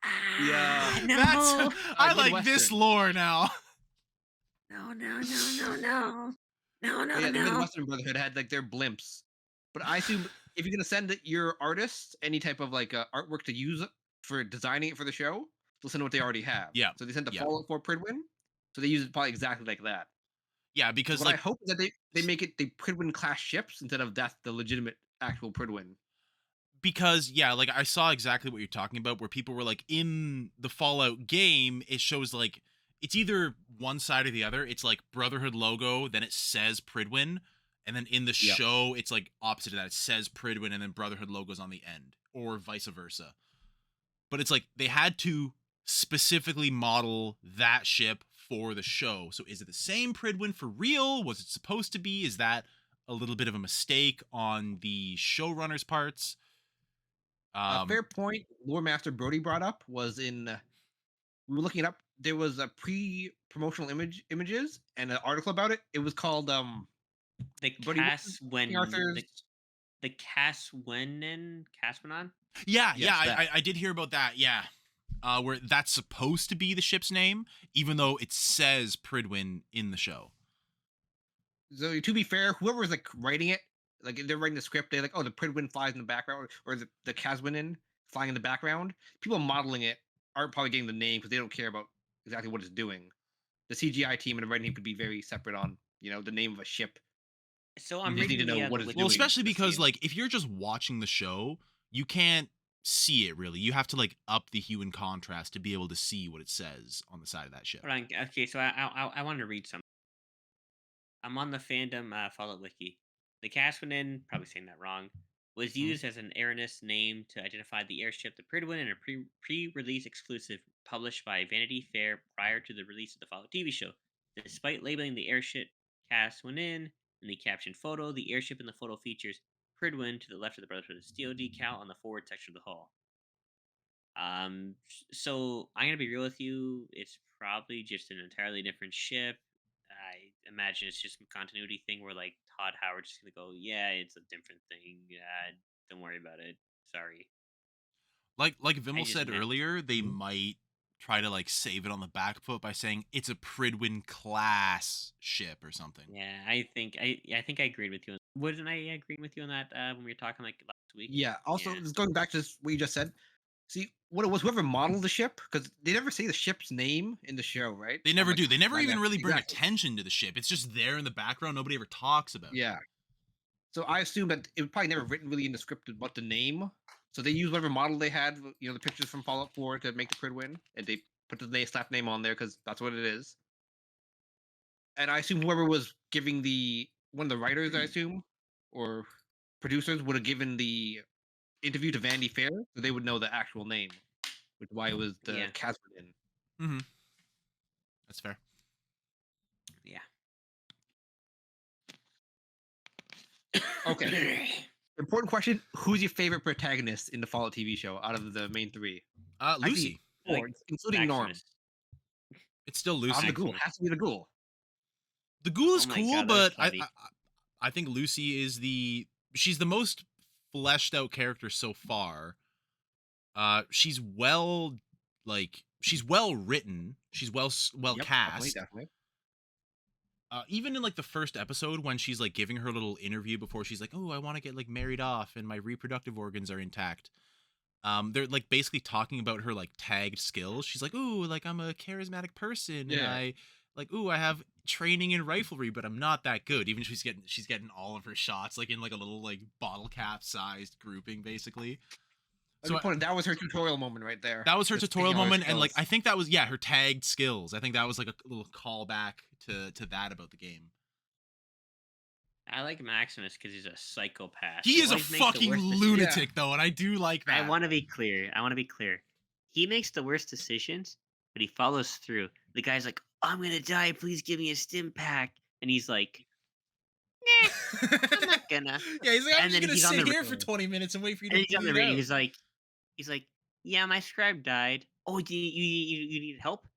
Ah, Yeah. no. I like this Midwestern. lore now. No, no, no, no, no. No, no, But yeah, the no. Midwestern Brotherhood had like their blimps. But I assume if you're gonna send your artists any type of like artwork to use for designing it for the show, they'll send what they already have. Yeah, So they sent the yeah. Fallout 4 Pridwin, so they use it probably exactly like that. Yeah, So because what I like hope is that they make it the Pridwin class ships instead of that's the legitimate actual Pridwin. like I saw exactly what you're talking about where people were like in the Fallout game it shows like it's either one side or the other. It's like Brotherhood logo, then it says Pridwin, and then in the Yep. show it's like opposite of that. It says Pridwin and then Brotherhood logos on the end or vice versa. But it's like they had to specifically model that ship for the show. So is it the same Pridwin for real? Was it supposed to be? Is that a little bit of a mistake on the showrunner's parts? A fair point Lore Master Brody brought up was we were looking it up. There was a pre-promotional images and an article about it. It was called The Brody, what was King Caswen Arthur's. the Caswenon? Yeah, Yes, that. I did hear about that. Yeah, where that's supposed to be the ship's name, even though it says Pridwin in the show. So to be fair, whoever was like writing it, like they're writing the script, they're like, oh, the Pridwin flies in the background, or the Caswinin flying in the background. People modeling it aren't probably getting the name because they don't care about exactly what it's doing. The CGI team and the writing team could be very separate on the name of a ship. So You I'm just need to reading know the what it's wiki. Well, doing especially to see because it. like if you're just watching the show, you can't see it really. You have to like up the hue and contrast to be able to see what it says on the side of that ship. Hold on. Okay, so I want to read something. I'm on the fandom Fallout wiki. The Caswinin, probably saying that wrong, was used as an Aranus name to identify the airship the Pridwin in a pre-release exclusive published by Vanity Fair prior to the release of the Fallout TV show. Despite labeling the airship Caswinin in the caption photo, the airship in the photo features Pridwin to the left of the Brotherhood of Steel decal on the forward section of the hull. So I'm gonna be real with you. It's probably just an entirely different ship. I imagine it's just a continuity thing where like Todd Howard's just gonna go, yeah, it's a different thing. Yeah, don't worry about it. Sorry. Like I Vimmel just said meant earlier, they might try to like save it on the back foot by saying it's a Pridwin class ship or something. Yeah, I think I agreed with you. Wasn't I agreeing with you on that when we were talking like last week? Yeah. Also, Yeah. just going back to what you just said, See, what it was, whoever modeled the ship, because they never say the ship's name in the show, right? They On, never like, do. They never live even action. really bring Exactly. attention to the ship. It's just there in the background. Nobody ever talks about it. Yeah. So I assume that it was probably never written really in the script about the name. So they used whatever model they had, the pictures from Fallout 4 to make the Prid win, and they put the slap name on there because that's what it is. And I assume whoever was giving one of the writers, I assume, or producers would have given the interview to Vanity Fair, so they would know the actual name, which is why it was the Yeah. Casperton. Mm-hmm. That's fair. Yeah. Okay. Important question: who's your favorite protagonist in the Fallout TV show out of the main three? Lucy. I like Including Norm. Maximus. It's still I'm Lucy. the ghoul. Maximus. Has to be the ghoul. The ghoul is Oh my cool, God, that was but funny. I think Lucy is she's the most fleshed out character so far. She's well written. She's well Yep, cast. Definitely. Even in like the first episode when she's like giving her little interview before she's like, "Oh, I want to get like married off and my reproductive organs are intact." They're like basically talking about her like tagged skills. She's like, "Ooh, like I'm a charismatic person and I have training in riflery, but I'm not that good." Even she's getting all of her shots like in like a little like bottle cap sized grouping basically. So that was her tutorial moment right there. that was her Just tutorial picking out her moment, and like skills. I think that was her tagged skills. I think that was like a little callback to that about the game. I like Maximus because he's a psychopath. He is a always makes the fucking worst lunatic though, and I do like that. I want to be clear. He makes the worst decisions, but he follows through. The guy's like, "I'm gonna die. Please give me a stim pack," and he's like, "Nah, I'm not gonna." Yeah, he's like, "I'm And just then gonna he's on sit the here for 20 minutes and wait for you And to he's on the bleed radio. out." He's like, "Yeah, my scribe died. Oh, do you need help?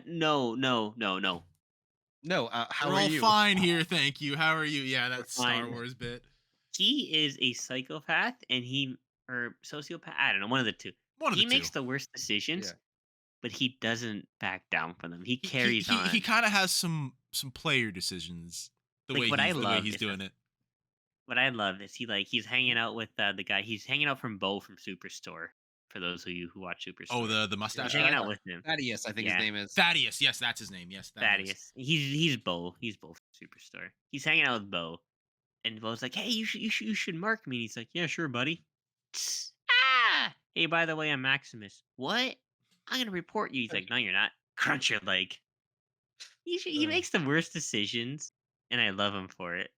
No, no, no, no. No, how We're are all you? fine here, thank you. How are you? Yeah, We're that's Star fine." Wars bit. He is a psychopath, and or sociopath. I don't know, one of the two. One of He the makes two. the worst decisions, Yeah. but he doesn't back down from them. He He carries on. he kind of has some player decisions the Like, way what I he's love is doing it. What I love is he's hanging out with the guy. He's hanging out from Bo from Superstore. For those of you who watch Superstore. Oh, the mustache He's hanging guy? out with him. Thaddeus, I think his Yeah. name is. Thaddeus. Yes, that's his name. Yes, Thaddeus. He's Bo. He's Bo from Superstore. He's hanging out with Bo, and Bo's like, "Hey, you should mark me." And he's like, "Yeah, sure, buddy." Tss, ah! Hey, by the way, I'm Maximus. What? I'm gonna report you. He's like, "No, you're not." Crunch your leg. He makes the worst decisions, and I love him for it.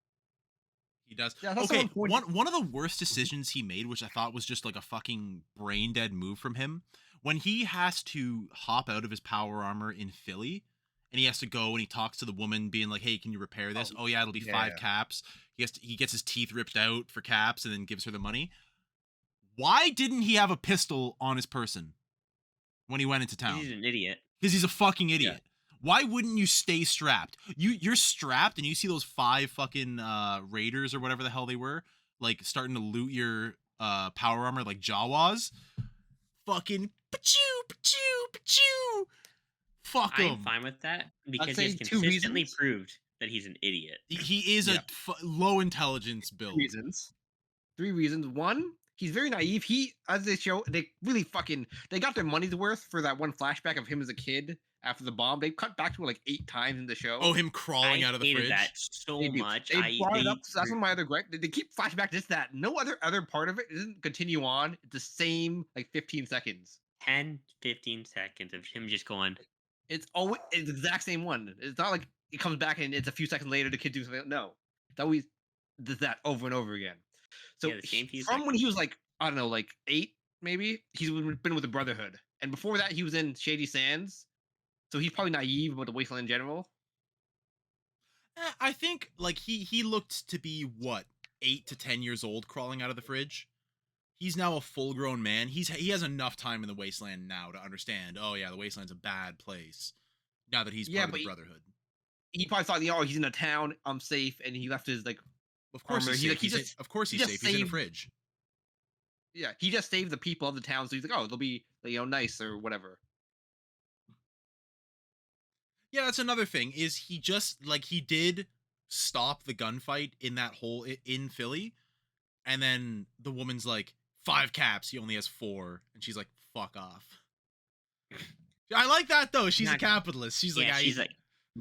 He does. Yeah, that's Okay, the one of the worst decisions he made, which I thought was just like a fucking brain dead move from him, when he has to hop out of his power armor in Philly, and he has to go and he talks to the woman, being like, "Hey, can you repair this?" "Oh yeah, it'll be 5 caps." He gets his teeth ripped out for caps, and then gives her the money. Why didn't he have a pistol on his person when he went into town? He's an idiot. Because he's a fucking idiot. Why wouldn't you stay strapped? You're strapped and you see those 5 fucking raiders or whatever the hell they were, like starting to loot your power armor like Jawas. Fucking pa-choo, pa-choo, pa-choo. Fuck him. I'm fine with that because say he's 2 consistently reasons. proved that he's an idiot. He is a low intelligence build. 3 reasons. 1, he's very naive. As they show, they really they got their money's worth for that one flashback of him as a kid after the bomb. They cut back to it like 8 times in the show. Oh, him crawling out of the hated fridge. that so They do. much. They brought it up. So that's one of my other gripe. They keep flashback this, that. No other part of it doesn't continue on. It's the same like 15 seconds. 10, 15 seconds of him just going. It's the exact same one. It's not like it comes back and it's a few seconds later the kid doing something. No, it's always does that over and over again. So Yeah, the same few from when seconds. he was like, I don't know, like 8 maybe, he's been with the Brotherhood, and before that he was in Shady Sands. So he's probably naive about the wasteland in general. I think like he looked to be what 8 to 10 years old crawling out of the fridge. He's now a full grown man. He has enough time in the wasteland now to understand. Oh yeah, the wasteland's a bad place. Now that he's part of the Brotherhood, he probably thought, he's in a town, I'm safe, and he left his like. Of course armor. he's safe. Of course he's safe. He's in a fridge. Yeah, he just saved the people of the town, so he's like, oh, they'll be nice or whatever. Yeah, that's another thing. Is he just like he did stop the gunfight in that hole in Philly, and then the woman's like 5 caps. He only has 4, and she's like, fuck off. I like that though. She's a Knock- capitalist. She's like, Yeah, she's like,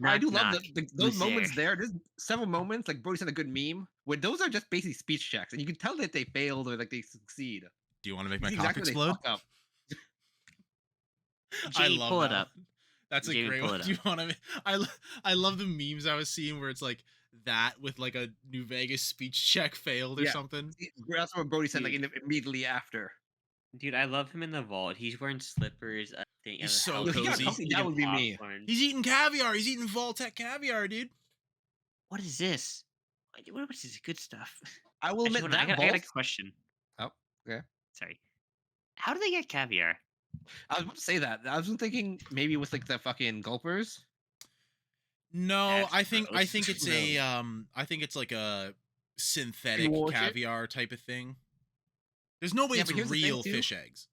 I knock, do love knock. those Who's moments there. There's several moments, like Brody said, a good meme, where those are just basically speech checks, and you can tell that they failed or like they succeed. do you want to make You my see cock exactly where they explode? fuck up. I Jamie, love pull it that up. one. That's a Jamie, great pull one. it Do you want to? I love the memes I was seeing where it's like that with like a New Vegas speech check failed or Yeah. something. That's what Brody said, like Dude. immediately after. Dude, I love him in the vault. He's wearing slippers. I think He's so If he got cozy. coffee, that would be me. He's eating caviar. He's eating Vault-Tec caviar, dude. What is this? What is this good stuff? I will Actually, admit hold on, that I got a vault. question. Oh, okay. Sorry. How do they get caviar? I was about to say that. I was thinking maybe with like the fucking gulpers. No, That's I think gross. it's a I think it's like a synthetic wash it? caviar type of thing. There's no way Yeah, it's but here's the thing, real too. fish eggs.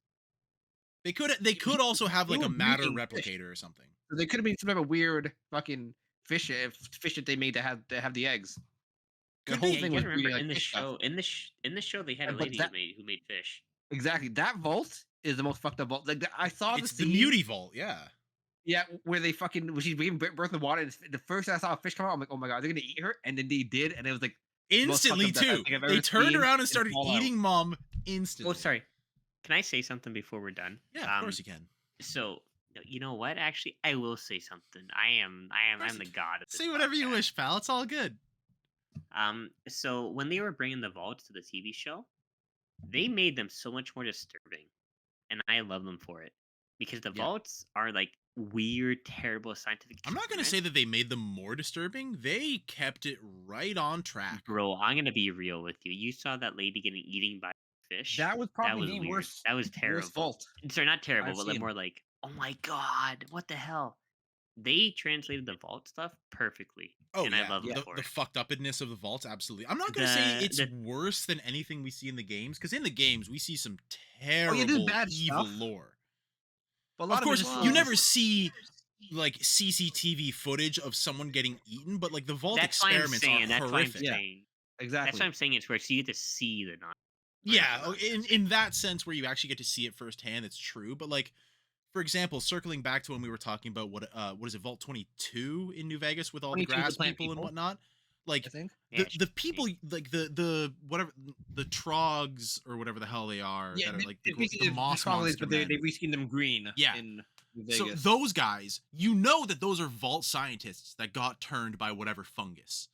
They could also have They like a were matter breeding fish. replicator or something. So they could have been some type of weird fucking fish that they made to have the eggs. The Could whole be. Yeah, thing you was gotta remember breeding, like, in the fish stuff. show, in the show, they had a But lady that- who made fish. Exactly. That vault is the most fucked up vault. Like I saw It's the the scene, Muty Vault, yeah. yeah, where they fucking when she's giving birth in the water. And the first time I saw a fish come out, I'm like, oh my god, they're gonna eat her, and then they did, and it was like most fucked Instantly up that I too. think I've They ever turned seen around and in started Fallout. eating Mom instantly. Oh, sorry. Can I say something before we're done? Yeah, of course you can. So, you know what? Actually, I will say something. I'm the god of this Say whatever you podcast. wish, pal. It's all good. So when they were bringing the vaults to the TV show, they made them so much more disturbing, and I love them for it because the Yeah. vaults are like weird, terrible scientific. I'm not gonna say that they made them more disturbing. They kept it right on track. Bro, I'm gonna be real with you. You saw that lady getting eaten by a fish. That was probably was the weird. worst. That was terrible. Worst vault. Sorry, not terrible, I've but like seen. more like, oh my god, what the hell? They translated the vault stuff perfectly, Oh and yeah, I love them the, for the it. fucked upness of the vaults, absolutely. I'm not gonna say it's worse than anything we see in the games, because in the games we see some terrible, bad evil stuff. lore. But a lot Of course, it is you just- never see like CCTV footage of someone getting eaten, but like the vault That's why I'm experiments saying. are That's why I'm horrific. Yeah. saying. exactly. That's why I'm saying it's where so you get to see the non. Yeah, in that sense where you actually get to see it firsthand, it's true. But like, for example, circling back to when we were talking about what is it, Vault 22 in New Vegas with all the 22 with grass plant people and people. whatnot, like I think. Yeah, the people like the whatever the trogs or whatever the hell they are Yeah, that are like they- the moss monster but they men. reskinned them green. Yeah. In So Vegas. those guys, you know that those are vault scientists that got turned by whatever fungus.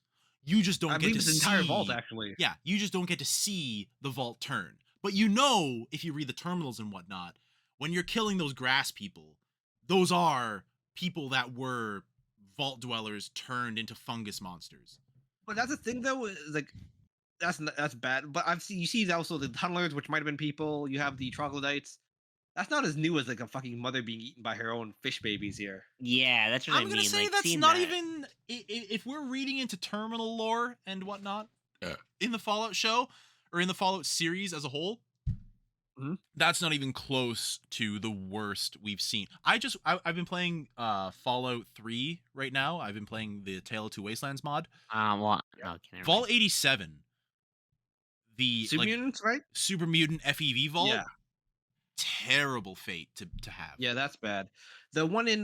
You just don't I get believe to it's the see entire vault actually. Yeah, you just don't get to see the vault turn. But you know, if you read the terminals and whatnot, when you're killing those grass people, those are people that were vault dwellers turned into fungus monsters. But that's the thing though, is like that's bad. But I've seen you see also the tunnelers, which might have been people. You have the troglodytes. That's not as new as like a fucking mother being eaten by her own fish babies here. Yeah, that's what I'm I gonna mean. say like, that's seeing not that- even if we're reading into terminal lore and whatnot in the Fallout show or in the Fallout series as a whole. Mhm. That's not even close to the worst we've seen. I've been playing Fallout 3 right now. I've been playing the Tale of Two Wastelands mod. Well, okay, never Vault mind. 87, the Super like, mutants, right? Super Mutant FEV Vault. Yeah. Terrible fate to have. Yeah, that's bad. The one in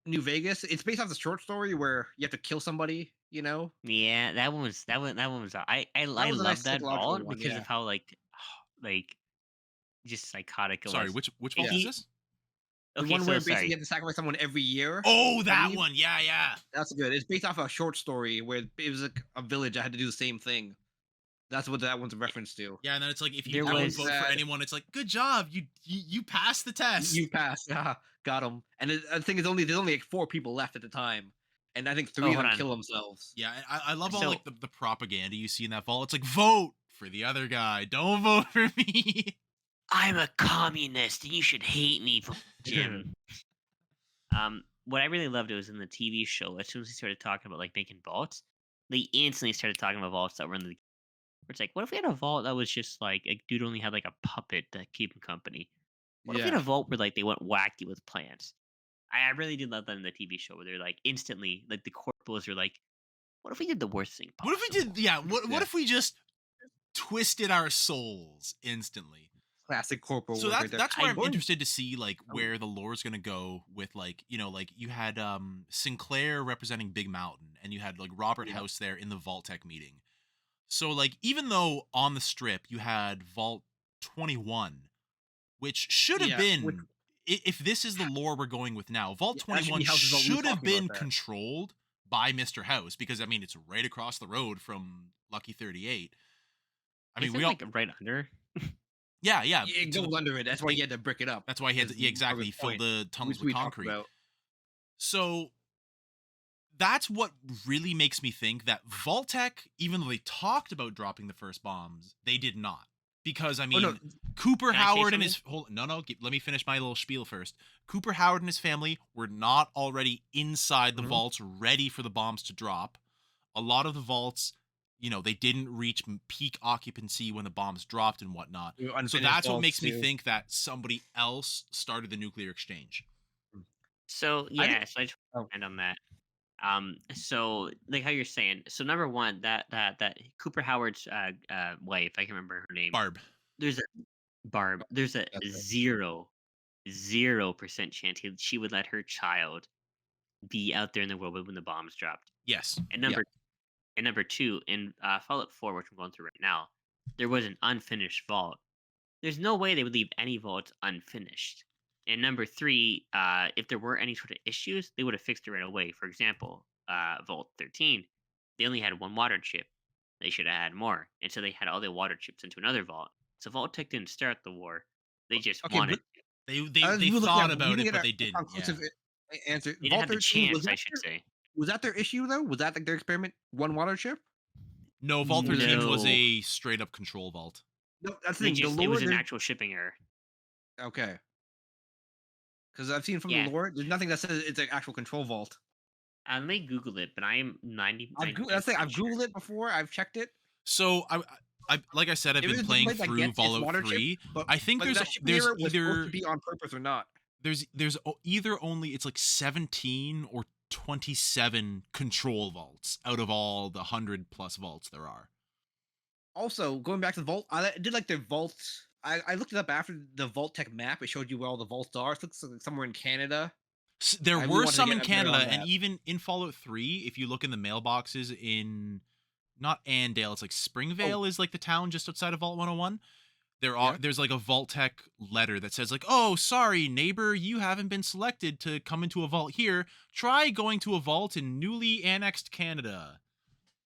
New Vegas, it's based off the short story where you have to kill somebody. You know, Yeah, that one was. I was a nice love that psychological vault one, because yeah. of how like just psychotic it Sorry, was. which vault He- is this? the Okay, one so where basically sorry. you have to sacrifice someone every year. Oh, that believe- one. Yeah. That's good. It's based off a short story where it was like a village that had to do the same thing. That's what that one's a reference to. Yeah, and then it's like if you There don't was- vote for anyone, it's like good job, you passed the test. You passed. Yeah, got him. And I think there's only like 4 people left at the time, and I think 3 of hold them on. kill themselves. Yeah, and I love all So- like the propaganda you see in that vault. It's like vote for the other guy, don't vote for me. I'm a communist and you should hate me, Jim. What I really loved was in the TV show. As soon as they started talking about like making vaults, they instantly started talking about vaults that were in the. Where it's like, what if we had a vault that was just like a dude only had like a puppet to keep him company? What if we had a vault where like they went wacky with plants? I really did love that in the TV show where they're like instantly like the corporals are like, what if we did the worst thing possible? What if we did? Yeah. What Yeah. if we just twisted our souls instantly? classic corporal So work right there. that's where I'm Going- interested to see like Oh. where the lore is gonna go with like like you had Sinclair representing Big Mountain, and you had like Robert Yeah. House there in the Vault Tech meeting. So like even though on the strip you had Vault 21, which should have Yeah, which- been if this is the lore we're going with now, Vault Yeah, that should 21 be House's Vault. We were should have talking about been that. controlled by Mr. House, because I mean it's right across the road from Lucky 38. I mean Isn't we it, all like right under. yeah It to goes the- under it. That's why he had to brick it up. that's why he had to, is yeah, exactly, Margaret's he filled point, the tunnels which with we talked concrete. about. So that's what really makes me think that Vault-Tec, even though they talked about dropping the first bombs, they did not. Because I mean, no. Cooper Can I say Howard and his let me finish my little spiel first. Cooper Howard and his family were not already inside the Mhm. vaults, ready for the bombs to drop. A lot of the vaults, they didn't reach peak occupancy when the bombs dropped and whatnot. We were So unfinished that's what vaults, makes me too. think that somebody else started the nuclear exchange. So I yeah, think- so I just Oh. end on that. So like how you're saying. So number one, that Cooper Howard's wife, I can remember her name. Barb. There's a Barb. There's a That's right. 0% chance she would let her child be out there in the world when the bombs dropped. Yes. And number two, in Fallout 4, which I'm going through right now, there was an unfinished vault. There's no way they would leave any vaults unfinished. And number three, if there were any sort of issues, they would have fixed it right away. For example, Vault 13, they only had one water chip. They should have had more. And so they had all the water chips into another vault. So Vault Tech didn't start the war. They just Okay, wanted. but- They we were looking thought at- we about didn't it, get but a they didn't. Yeah. conclusive answer. They didn't Vault have the 13, chance, I should say. Was that their issue though? Was that like their experiment? One water chip? No, Vault 13 was No. a straight up control vault. No, that's the They thing. The just, lore, it was an there- actual shipping error. Okay. Because I've seen from Yeah. the lore, there's nothing that says it's an actual control vault. Let me Google it, but I am 90. I've Googled it before. I've checked it. So I like I said, I've It been was playing like that through gets its Fallout water chip, 3. But I think but there's that shipping there's error was supposed either to be on purpose or not. there's either only it's like 17 or 27 control vaults out of all the 100 plus vaults there are. Also, going back to the vault, I did like their vaults. I looked it up after the Vault Tech map. It showed you where all the vaults are. It looks like somewhere in Canada. There I really were wanted to some get in up there on Canada, and that. even in Fallout 3, if you look in the mailboxes in not Andale, it's like Springvale is like the town just outside of Vault 101. There's like a Vault Tech letter that says like, "Oh, sorry, neighbor, you haven't been selected to come into a vault here. Try going to a vault in newly annexed Canada."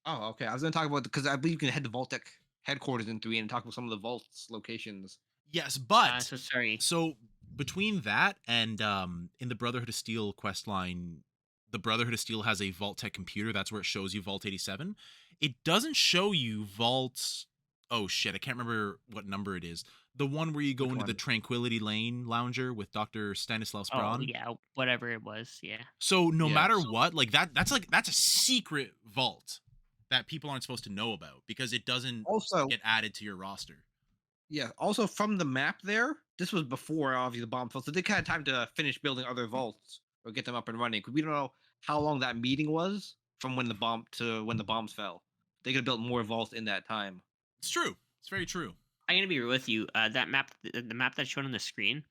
Oh, okay. I was going to talk about because I believe you can head to Vault Tech headquarters in 3 and talk about some of the vaults locations. Yes, but So sorry. so between that and in the Brotherhood of Steel quest line, the Brotherhood of Steel has a Vault Tech computer. That's where it shows you Vault 87. It doesn't show you Vault. Oh shit, I can't remember what number it is. The one where you go Which into the one? Tranquility Lane lounger with Dr. Stanislaus Oh Braun. yeah, whatever it was. Yeah. So no Yeah, matter what, like that's a secret vault that people aren't supposed to know about because it doesn't Also, get added to your roster. yeah. Also, from the map there, this was before obviously the bomb fell, so they kind of time to finish building other vaults or get them up and running. Because we don't know how long that meeting was from when the bomb to when the bombs fell. They could have built more vaults in that time. It's true. It's very true. I'm gonna be real with you. That map, the map that's shown on the screen,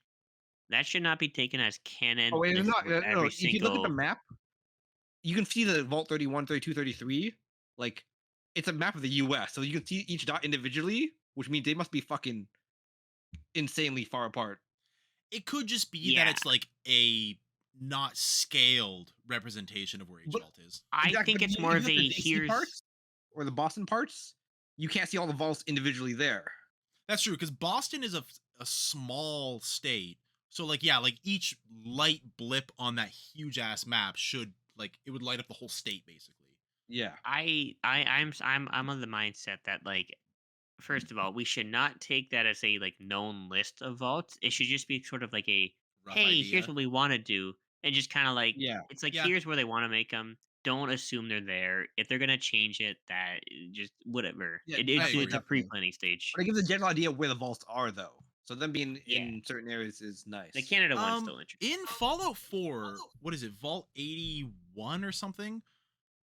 that should not be taken as canon. Oh wait, it's with not. No, every if you look at the single- map, you can see the Vault 31, 32, 33. Like, it's a map of the U.S., so you can see each dot individually, which means they must be fucking insanely far apart. It could just be Yeah. that it's like a not scaled representation of where each But- vault is. I Exactly, think but it's if more you of look at a the DC here's. parts or the Boston parts. You can't see all the vaults individually there. That's true because Boston is a small state. So like yeah, like each light blip on that huge ass map should like it would light up the whole state basically. Yeah. I'm on the mindset that like, first of all, we should not take that as a like known list of vaults. It should just be sort of like a Rough hey, idea. here's what we want to do, and just kind of like Yeah. it's like Yeah. here's where they want to make them. Don't assume they're there. If they're gonna change it, that just whatever. Yeah, It's I agree. a pre-planning stage. But it gives a general idea of where the vaults are, though. So them being Yeah. in certain areas is nice. The Canada one's still interesting. In Fallout 4, what is it, Vault 81 or something?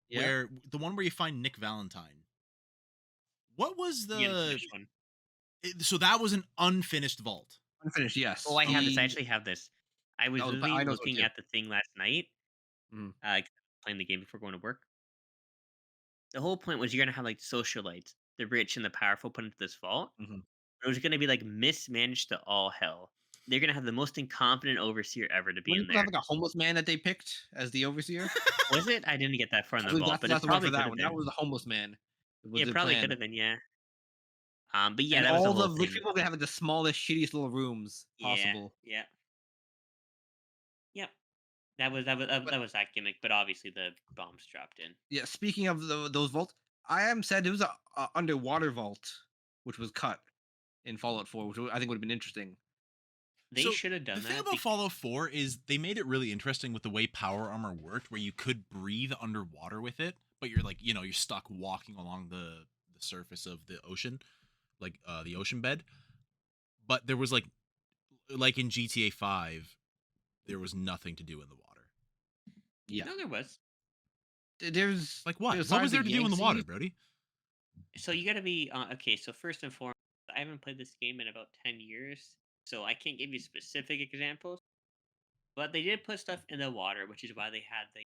Yeah. Where the one where you find Nick Valentine. What was You get a the finished one. So that was an unfinished vault. Unfinished, yes. Oh, I have this. I The actually have this. I was oh, literally I know so looking too. at the thing last night, Mhm. uh, playing the game before going to work. The whole point was you're gonna have like socialites, the rich and the powerful, put into this vault. Mhm. It was gonna be like mismanaged to all hell. They're gonna have the most incompetent overseer ever to be Wasn't in it have there. like a homeless man that they picked as the overseer? Was it? I didn't get that far in I the believe vault, but that's it the one for probably could that have one. That been. was the homeless man. It was It their probably could plan. have been, yeah. But yeah, And that was the all whole the rich thing. people are gonna have like the smallest, shittiest little rooms Yeah, possible. yeah, yep. That was that gimmick, but obviously the bombs dropped in. Yeah, speaking of those vaults, I am said there was a underwater vault which was cut in Fallout 4, which I think would have been interesting. They So should have the done thing that. about Fallout 4 is they made it really interesting with the way power armor worked, where you could breathe underwater with it, but you're like, you're stuck walking along the surface of the ocean, like the ocean bed. But there was like in GTA 5, there was nothing to do in the water. Yeah, No, there was. there's Like what? What besides was the there to do in the water, Yangtze. Brody? So you got to be okay. So first and foremost, I haven't played this game in about 10 years, so I can't give you specific examples. But they did put stuff in the water, which is why they had the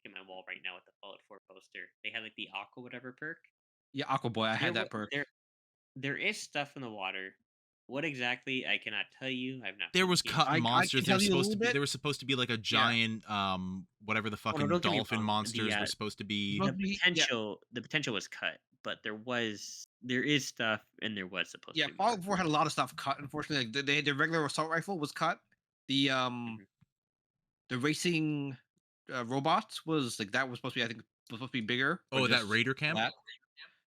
in my wall right now with the Fallout 4 poster. They had like the aqua whatever perk. Yeah, Aquaboy, I There had wa- that perk. there is stuff in the water. What exactly I cannot tell you. I've not There played was the game cut since. I monsters. can tell you a little bit. There was supposed to be like a Yeah, giant whatever the Oh no, fucking don't get me dolphin wrong. monsters were supposed to it's be. supposed to be yeah. The potential was cut, but there is stuff, and there was supposed Yeah, to be more. Fallout 4 had a lot of stuff cut. Unfortunately, like the regular assault rifle was cut. The Mhm. the racing robots was like that was supposed to be I think was supposed to be bigger, but Oh, that just Raider camp. flat.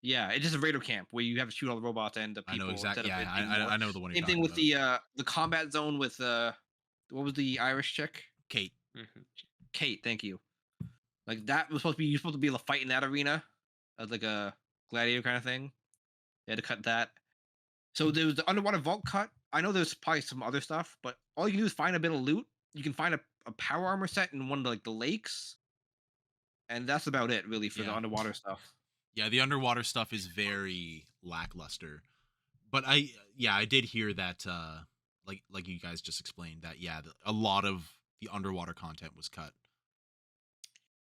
Yeah, it's just a raider camp where you have to shoot all the robots and the I know people exactly. instead of Yeah, it being more. I know the one you're Same thing talking with about. the combat zone with what was the Irish chick? Kate. Mhm. Kate, thank you. Like that was supposed to be you're supposed to be able to fight in that arena as like a gladiator kind of thing. They had to cut that. So there was the underwater vault cut. I know there's probably some other stuff, but all you can do is find a bit of loot. You can find a power armor set in one of like the lakes, and that's about it really for the Yeah, underwater stuff. yeah. The underwater stuff is very lackluster. But I did hear that like you guys just explained that a lot of the underwater content was cut.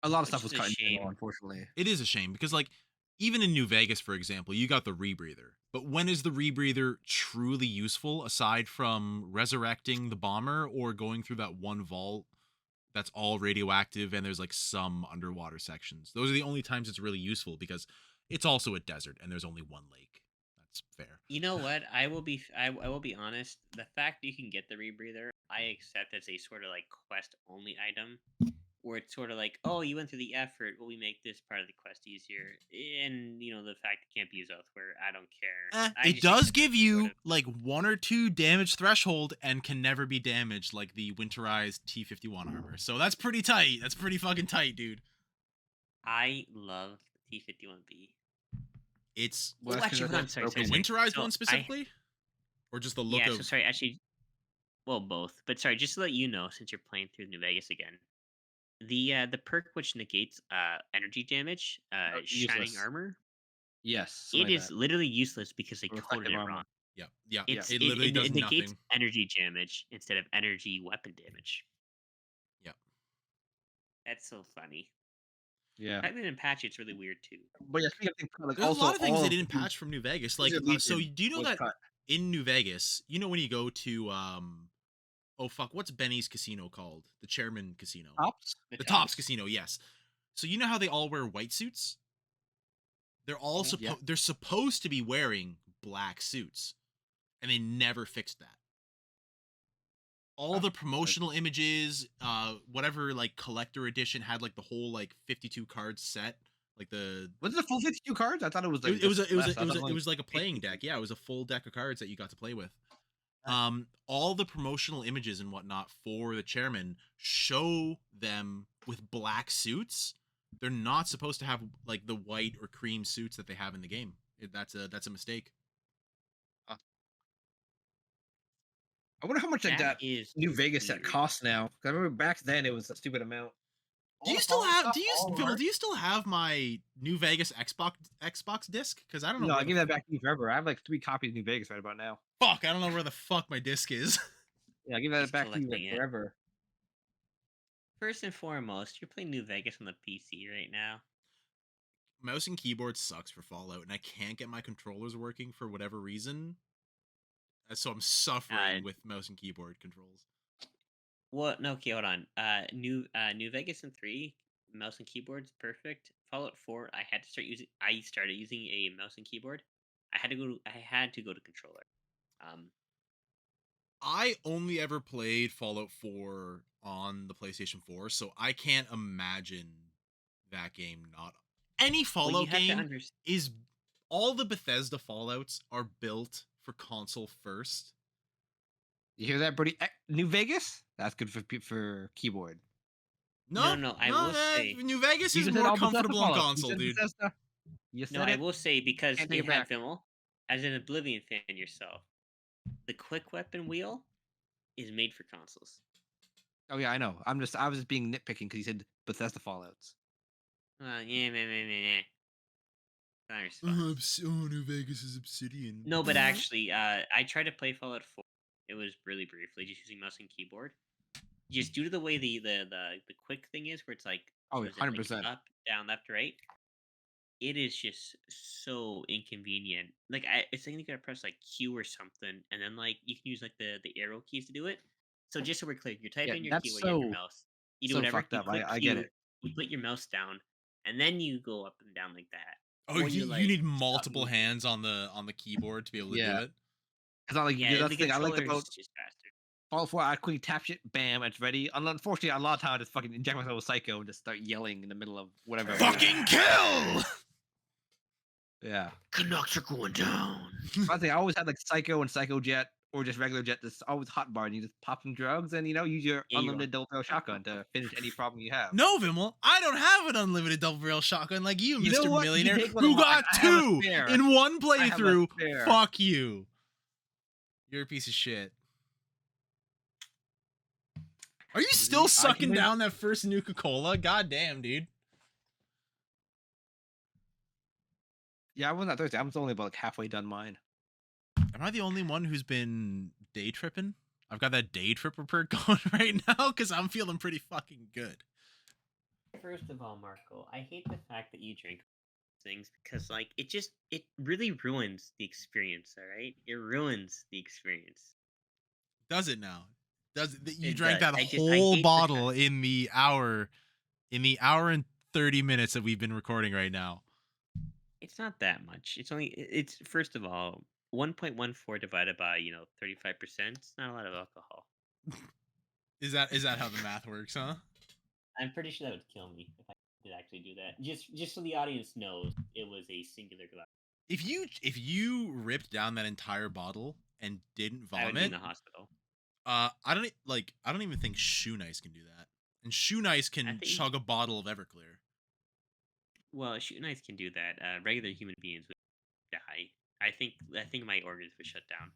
A lot of Which stuff is was a cut in general, shame. unfortunately. It is a shame because like even in New Vegas, for example, you got the rebreather. But when is the rebreather truly useful aside from resurrecting the bomber or going through that one vault that's all radioactive and there's like some underwater sections? Those are the only times it's really useful because it's also a desert and there's only one lake. That's fair. You know what? I will be honest. The fact you can get the rebreather, I accept as a sort of like quest only item, where it's sort of like, oh, you went through the effort. Well, we make this part of the quest easier, and the fact it can't be used elsewhere. I don't care. I It just does accept it give as a sort you of. like 1 or 2 damage threshold and can never be damaged like the winterized T51 armor. So that's pretty tight. That's pretty fucking tight, dude. I love T51B. It's Well, Oh, that's because actually, hold on. Sorry, the sorry, broken. sorry. winterized So one specifically, or just the look yeah. So of. sorry. Actually, well, both. But sorry, just to let you know, since you're playing through New Vegas again, the perk which negates energy damage, shining Useless. armor, Yes, it something like is that. literally useless because they coded Reflective it armor. wrong. Yeah, yeah. Yeah. It's It it, literally it, does it negates nothing. energy damage instead of energy weapon damage. Yeah, That's so funny. Yeah. Having it in patch, it's really weird too. But yeah, speaking of things, like there's a also lot of things all they of didn't patch from New Vegas. Like, Wizard so Legion do you know was that cut. in New Vegas, when you go to oh fuck, what's Benny's casino called? The Chairman Casino. Tops? The The Tops tops. Casino, yes. So you know how they all wear white suits? They're all Mhm. Yeah. they're supposed to be wearing black suits, and they never fixed that. All Oh, the promotional images, whatever like collector edition had like the whole like 52 cards set, like the Was it a full 52 cards? I thought it was like it was just less. I thought it only was like a playing 50. deck. Yeah, it was a full deck of cards that you got to play with. Nice. All the promotional images and whatnot for the chairman show them with black suits. They're not supposed to have like the white or cream suits that they have in the game. That's a mistake. I wonder how much like That that is New Vegas set weird. costs now. 'Cause I remember back then it was a stupid amount. Do you the still Fallout have? stuff, Do you, all the Vimal? art. Do you still have my New Vegas Xbox disc? Because I don't know No, where I the give that back to you forever. I have like 3 copies of New Vegas right about now. fuck. I don't know where the fuck my disc is. Yeah, I give He's that back to you like collecting it. forever. First and foremost, you're playing New Vegas on the PC right now. Mouse and keyboard sucks for Fallout, and I can't get my controllers working for whatever reason. So I'm suffering with mouse and keyboard controls. What? No, okay, hold on. New Vegas and 3 mouse and keyboard's perfect. Fallout 4, I had to start using. I started using a mouse and keyboard. I had to go. I had to go to controller. I only ever played Fallout 4 on the PlayStation 4, so I can't imagine that game not. Any Fallout game is. All the Bethesda Fallouts are built for console first. You hear that, Brody? New Vegas? That's good for keyboard. No. I will say New Vegas is more comfortable on console, dude. No, I will say because you had Vimal, as an Oblivion fan yourself, the quick weapon wheel is made for consoles. Oh yeah, I know. I was just being nitpicking because you said Bethesda Fallouts. Yeah. New Vegas is Obsidian. No, but actually, I tried to play Fallout 4. It was really briefly, just using mouse and keyboard. Just due to the way the quick thing is, where it's like 100%. Up, down, left, right. It is just so inconvenient. Like it's like you gotta press like Q or something, and then like you can use like the arrow keys to do it. So just so we're clear, you type in your keyword, you have your mouse. You do whatever. Fucked up. I Q, get it. You put your mouse down, and then you go up and down like that. Oh, you need multiple hands on the keyboard to be able to do it. It's not like that's the thing I liked about just faster. Fallout 4. I quickly tap shit, bam, it's ready. Unfortunately, a lot of time I just fucking inject myself with Psycho and just start yelling in the middle of whatever. Fucking kill! Yeah. Canucks are going down. I think I always had like Psycho and Psycho Jet or just regular Jet. That's always hot bar, and you just pop some drugs and use your unlimited double barrel shotgun to finish any problem you have. No, Vimal, I don't have an unlimited double barrel shotgun like you, Mr. Millionaire, who got I 2 in one playthrough. Fuck you. You're a piece of shit. Are you still sucking down that first Nuka-Cola? God damn, dude. Yeah, I wasn't that thirsty. I'm only about like halfway done mine. Am I the only one who's been day tripping? I've got that day tripper perk going right now because I'm feeling pretty fucking good. First of all, Marco, I hate the fact that you drink things because like it really ruins the experience, all right? It ruins the experience. Does it now? You drank that whole bottle in the hour and 30 minutes that we've been recording right now. It's not that much. It's first of all 1.14 divided by 35%. It's not a lot of alcohol. Is that how the math works, huh? I'm pretty sure that would kill me if I did actually do that. Just so the audience knows, it was a singular glass. If you ripped down that entire bottle and didn't vomit, I would be in the hospital. I don't even think Shoe Nice can do that. And Shoe Nice can chug a bottle of Everclear. Well, Shoe Nice can do that. Regular human beings would die. I think my organs would shut down.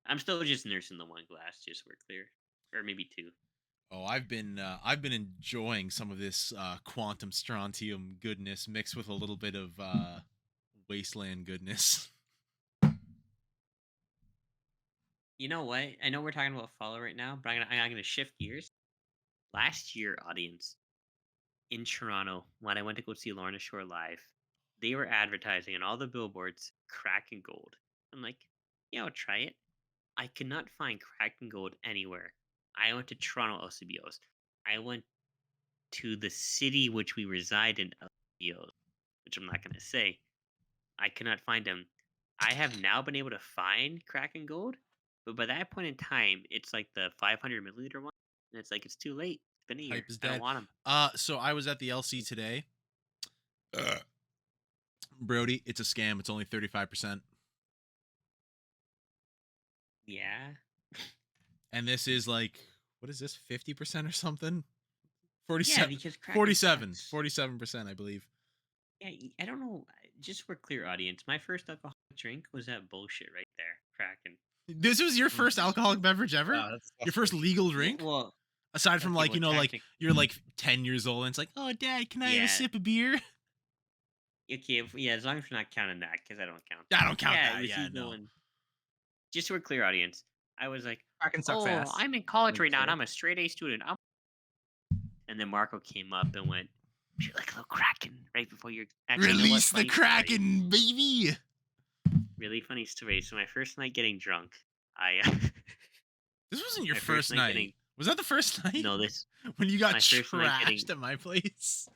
I'm still just nursing the one glass, just so we're clear, or maybe 2. Oh, I've been enjoying some of this quantum strontium goodness mixed with a little bit of wasteland goodness. You know what? I know we're talking about Fallout right now, but I'm gonna shift gears. Last year, audience, in Toronto, when I went to go see Lorna Shore live, they were advertising on all the billboards Kraken Gold. I'm like, yeah, I'll try it. I could not find Kraken Gold anywhere. I went to Toronto LCBOs. I went to the city which we reside in LCBOs, which I'm not gonna say. I could not find them. I have now been able to find Kraken Gold, but by that point in time, it's like the 500 milliliter one, and it's like it's too late. It's been a year. I don't want them. So I was at the LC today. Brody, it's a scam. It's only 35%. Yeah. And this is like, what is this? 50% or something? 47%, I believe. Yeah, I don't know. Just for clear audience, my first alcoholic drink was that bullshit right there, Kraken. This was your first alcoholic beverage ever? Your first legal drink? Well, Aside from Okay, like, well, like technic- you're like 10 years old and it's like, oh, Dad, can I have a Yeah. sip of beer? Okay, yeah, as long as we're not counting that, because I don't count. I don't count Yeah, that. it was Yeah, you no. going. Just so we're clear, audience. I was like, Kraken sucks "Oh, ass. I'm in college Like, right now, and so- I'm a straight A student." And then Marco came up and went, "You're like a little kraken," right before you're actually. Release the Kraken, baby. Really funny story. So my first night getting drunk, I This wasn't your my first night. Was that the first night? no this When you got my first night trashed getting- at my place?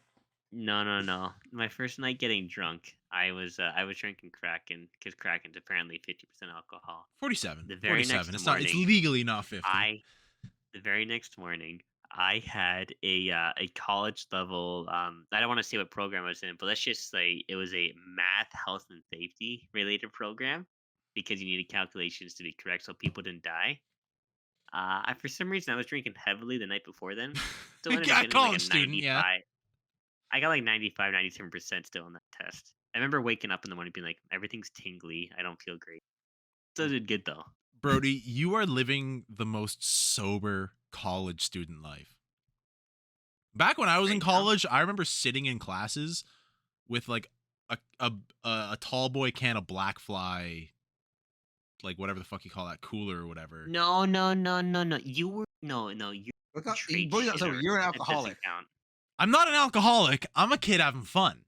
no. My first night getting drunk, I was drinking Kraken because Kraken's apparently 50% alcohol. 47. The very 47. next It's not. It's morning, legally not 50. The very next morning, I had a college level. I don't want to say what program I was in, but let's just say it was a math, health, and safety related program because you needed calculations to be correct so people didn't die. For some reason, I was drinking heavily the night before then. Still ended up Yeah, getting like college a student, 95. yeah. I got like 95, 97% still on that test. I remember waking up in the morning being like, everything's tingly. I don't feel great. Still did good though. Brody, you are living the most sober college student life. Back when I was in Right now? college, I remember sitting in classes with like a tall boy can of Black Fly, like whatever the fuck you call that, cooler or whatever. No. You were no. You Look how- straight Brody, so shitter. you're an That doesn't alcoholic. count. I'm not an alcoholic. I'm a kid having fun.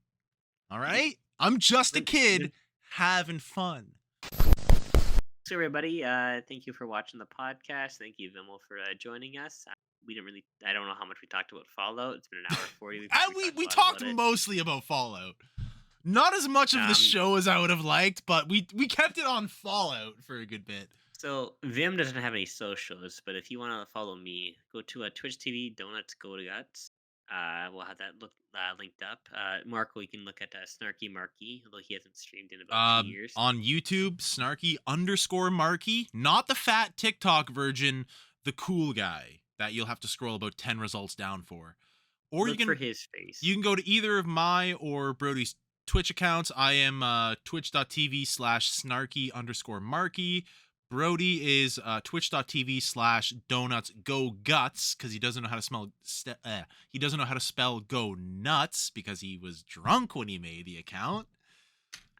All right? I'm just a kid having fun. So everybody, thank you for watching the podcast. Thank you, Vimmel, for joining us. I don't know how much we talked about Fallout. It's been an hour 40. We talked mostly about Fallout. Not as much of the show as I would have liked, but we kept it on Fallout for a good bit. So Vim doesn't have any socials, but if you want to follow me, go to Twitch TV Donuts Go to Guts. We'll have that linked up. Marco, you can look at Snarky Marky, although he hasn't streamed in about 2 years. On YouTube, Snarky_Marky, not the fat TikTok virgin, the cool guy that you'll have to scroll about 10 results down for. Or Look for his face. You can go to either of my or Brody's Twitch accounts. I am twitch.tv/snarky_Marky. Brody is twitch.tv/donutsgoguts because he doesn't know how to he doesn't know how to spell go nuts because he was drunk when he made the account.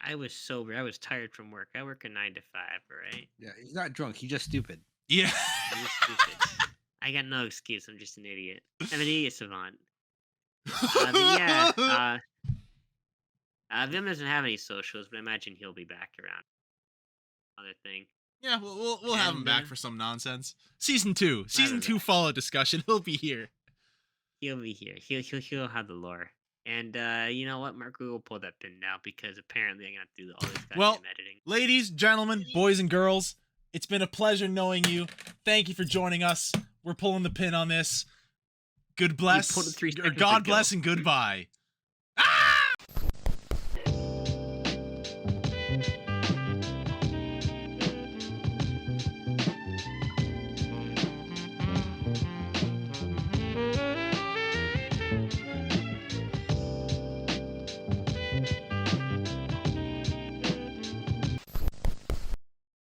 I was sober. I was tired from work. I work a 9 to 5, all right? Yeah, he's not drunk. He's just stupid. Yeah. I'm just stupid. I got no excuse. I'm just an idiot. I'm an idiot savant. But yeah, Vim doesn't have any socials, but I imagine he'll be back around. Other thing. Yeah, we'll have him back for some nonsense. Season 2 Fallout discussion. He'll be here. He'll be here. He'll have the lore. And you know what? Marco will pull that pin now because apparently I'm gonna have to do all this goddamn editing. Ladies, gentlemen, boys and girls, it's been a pleasure knowing you. Thank you for joining us. We're pulling the pin on this. God bless and goodbye.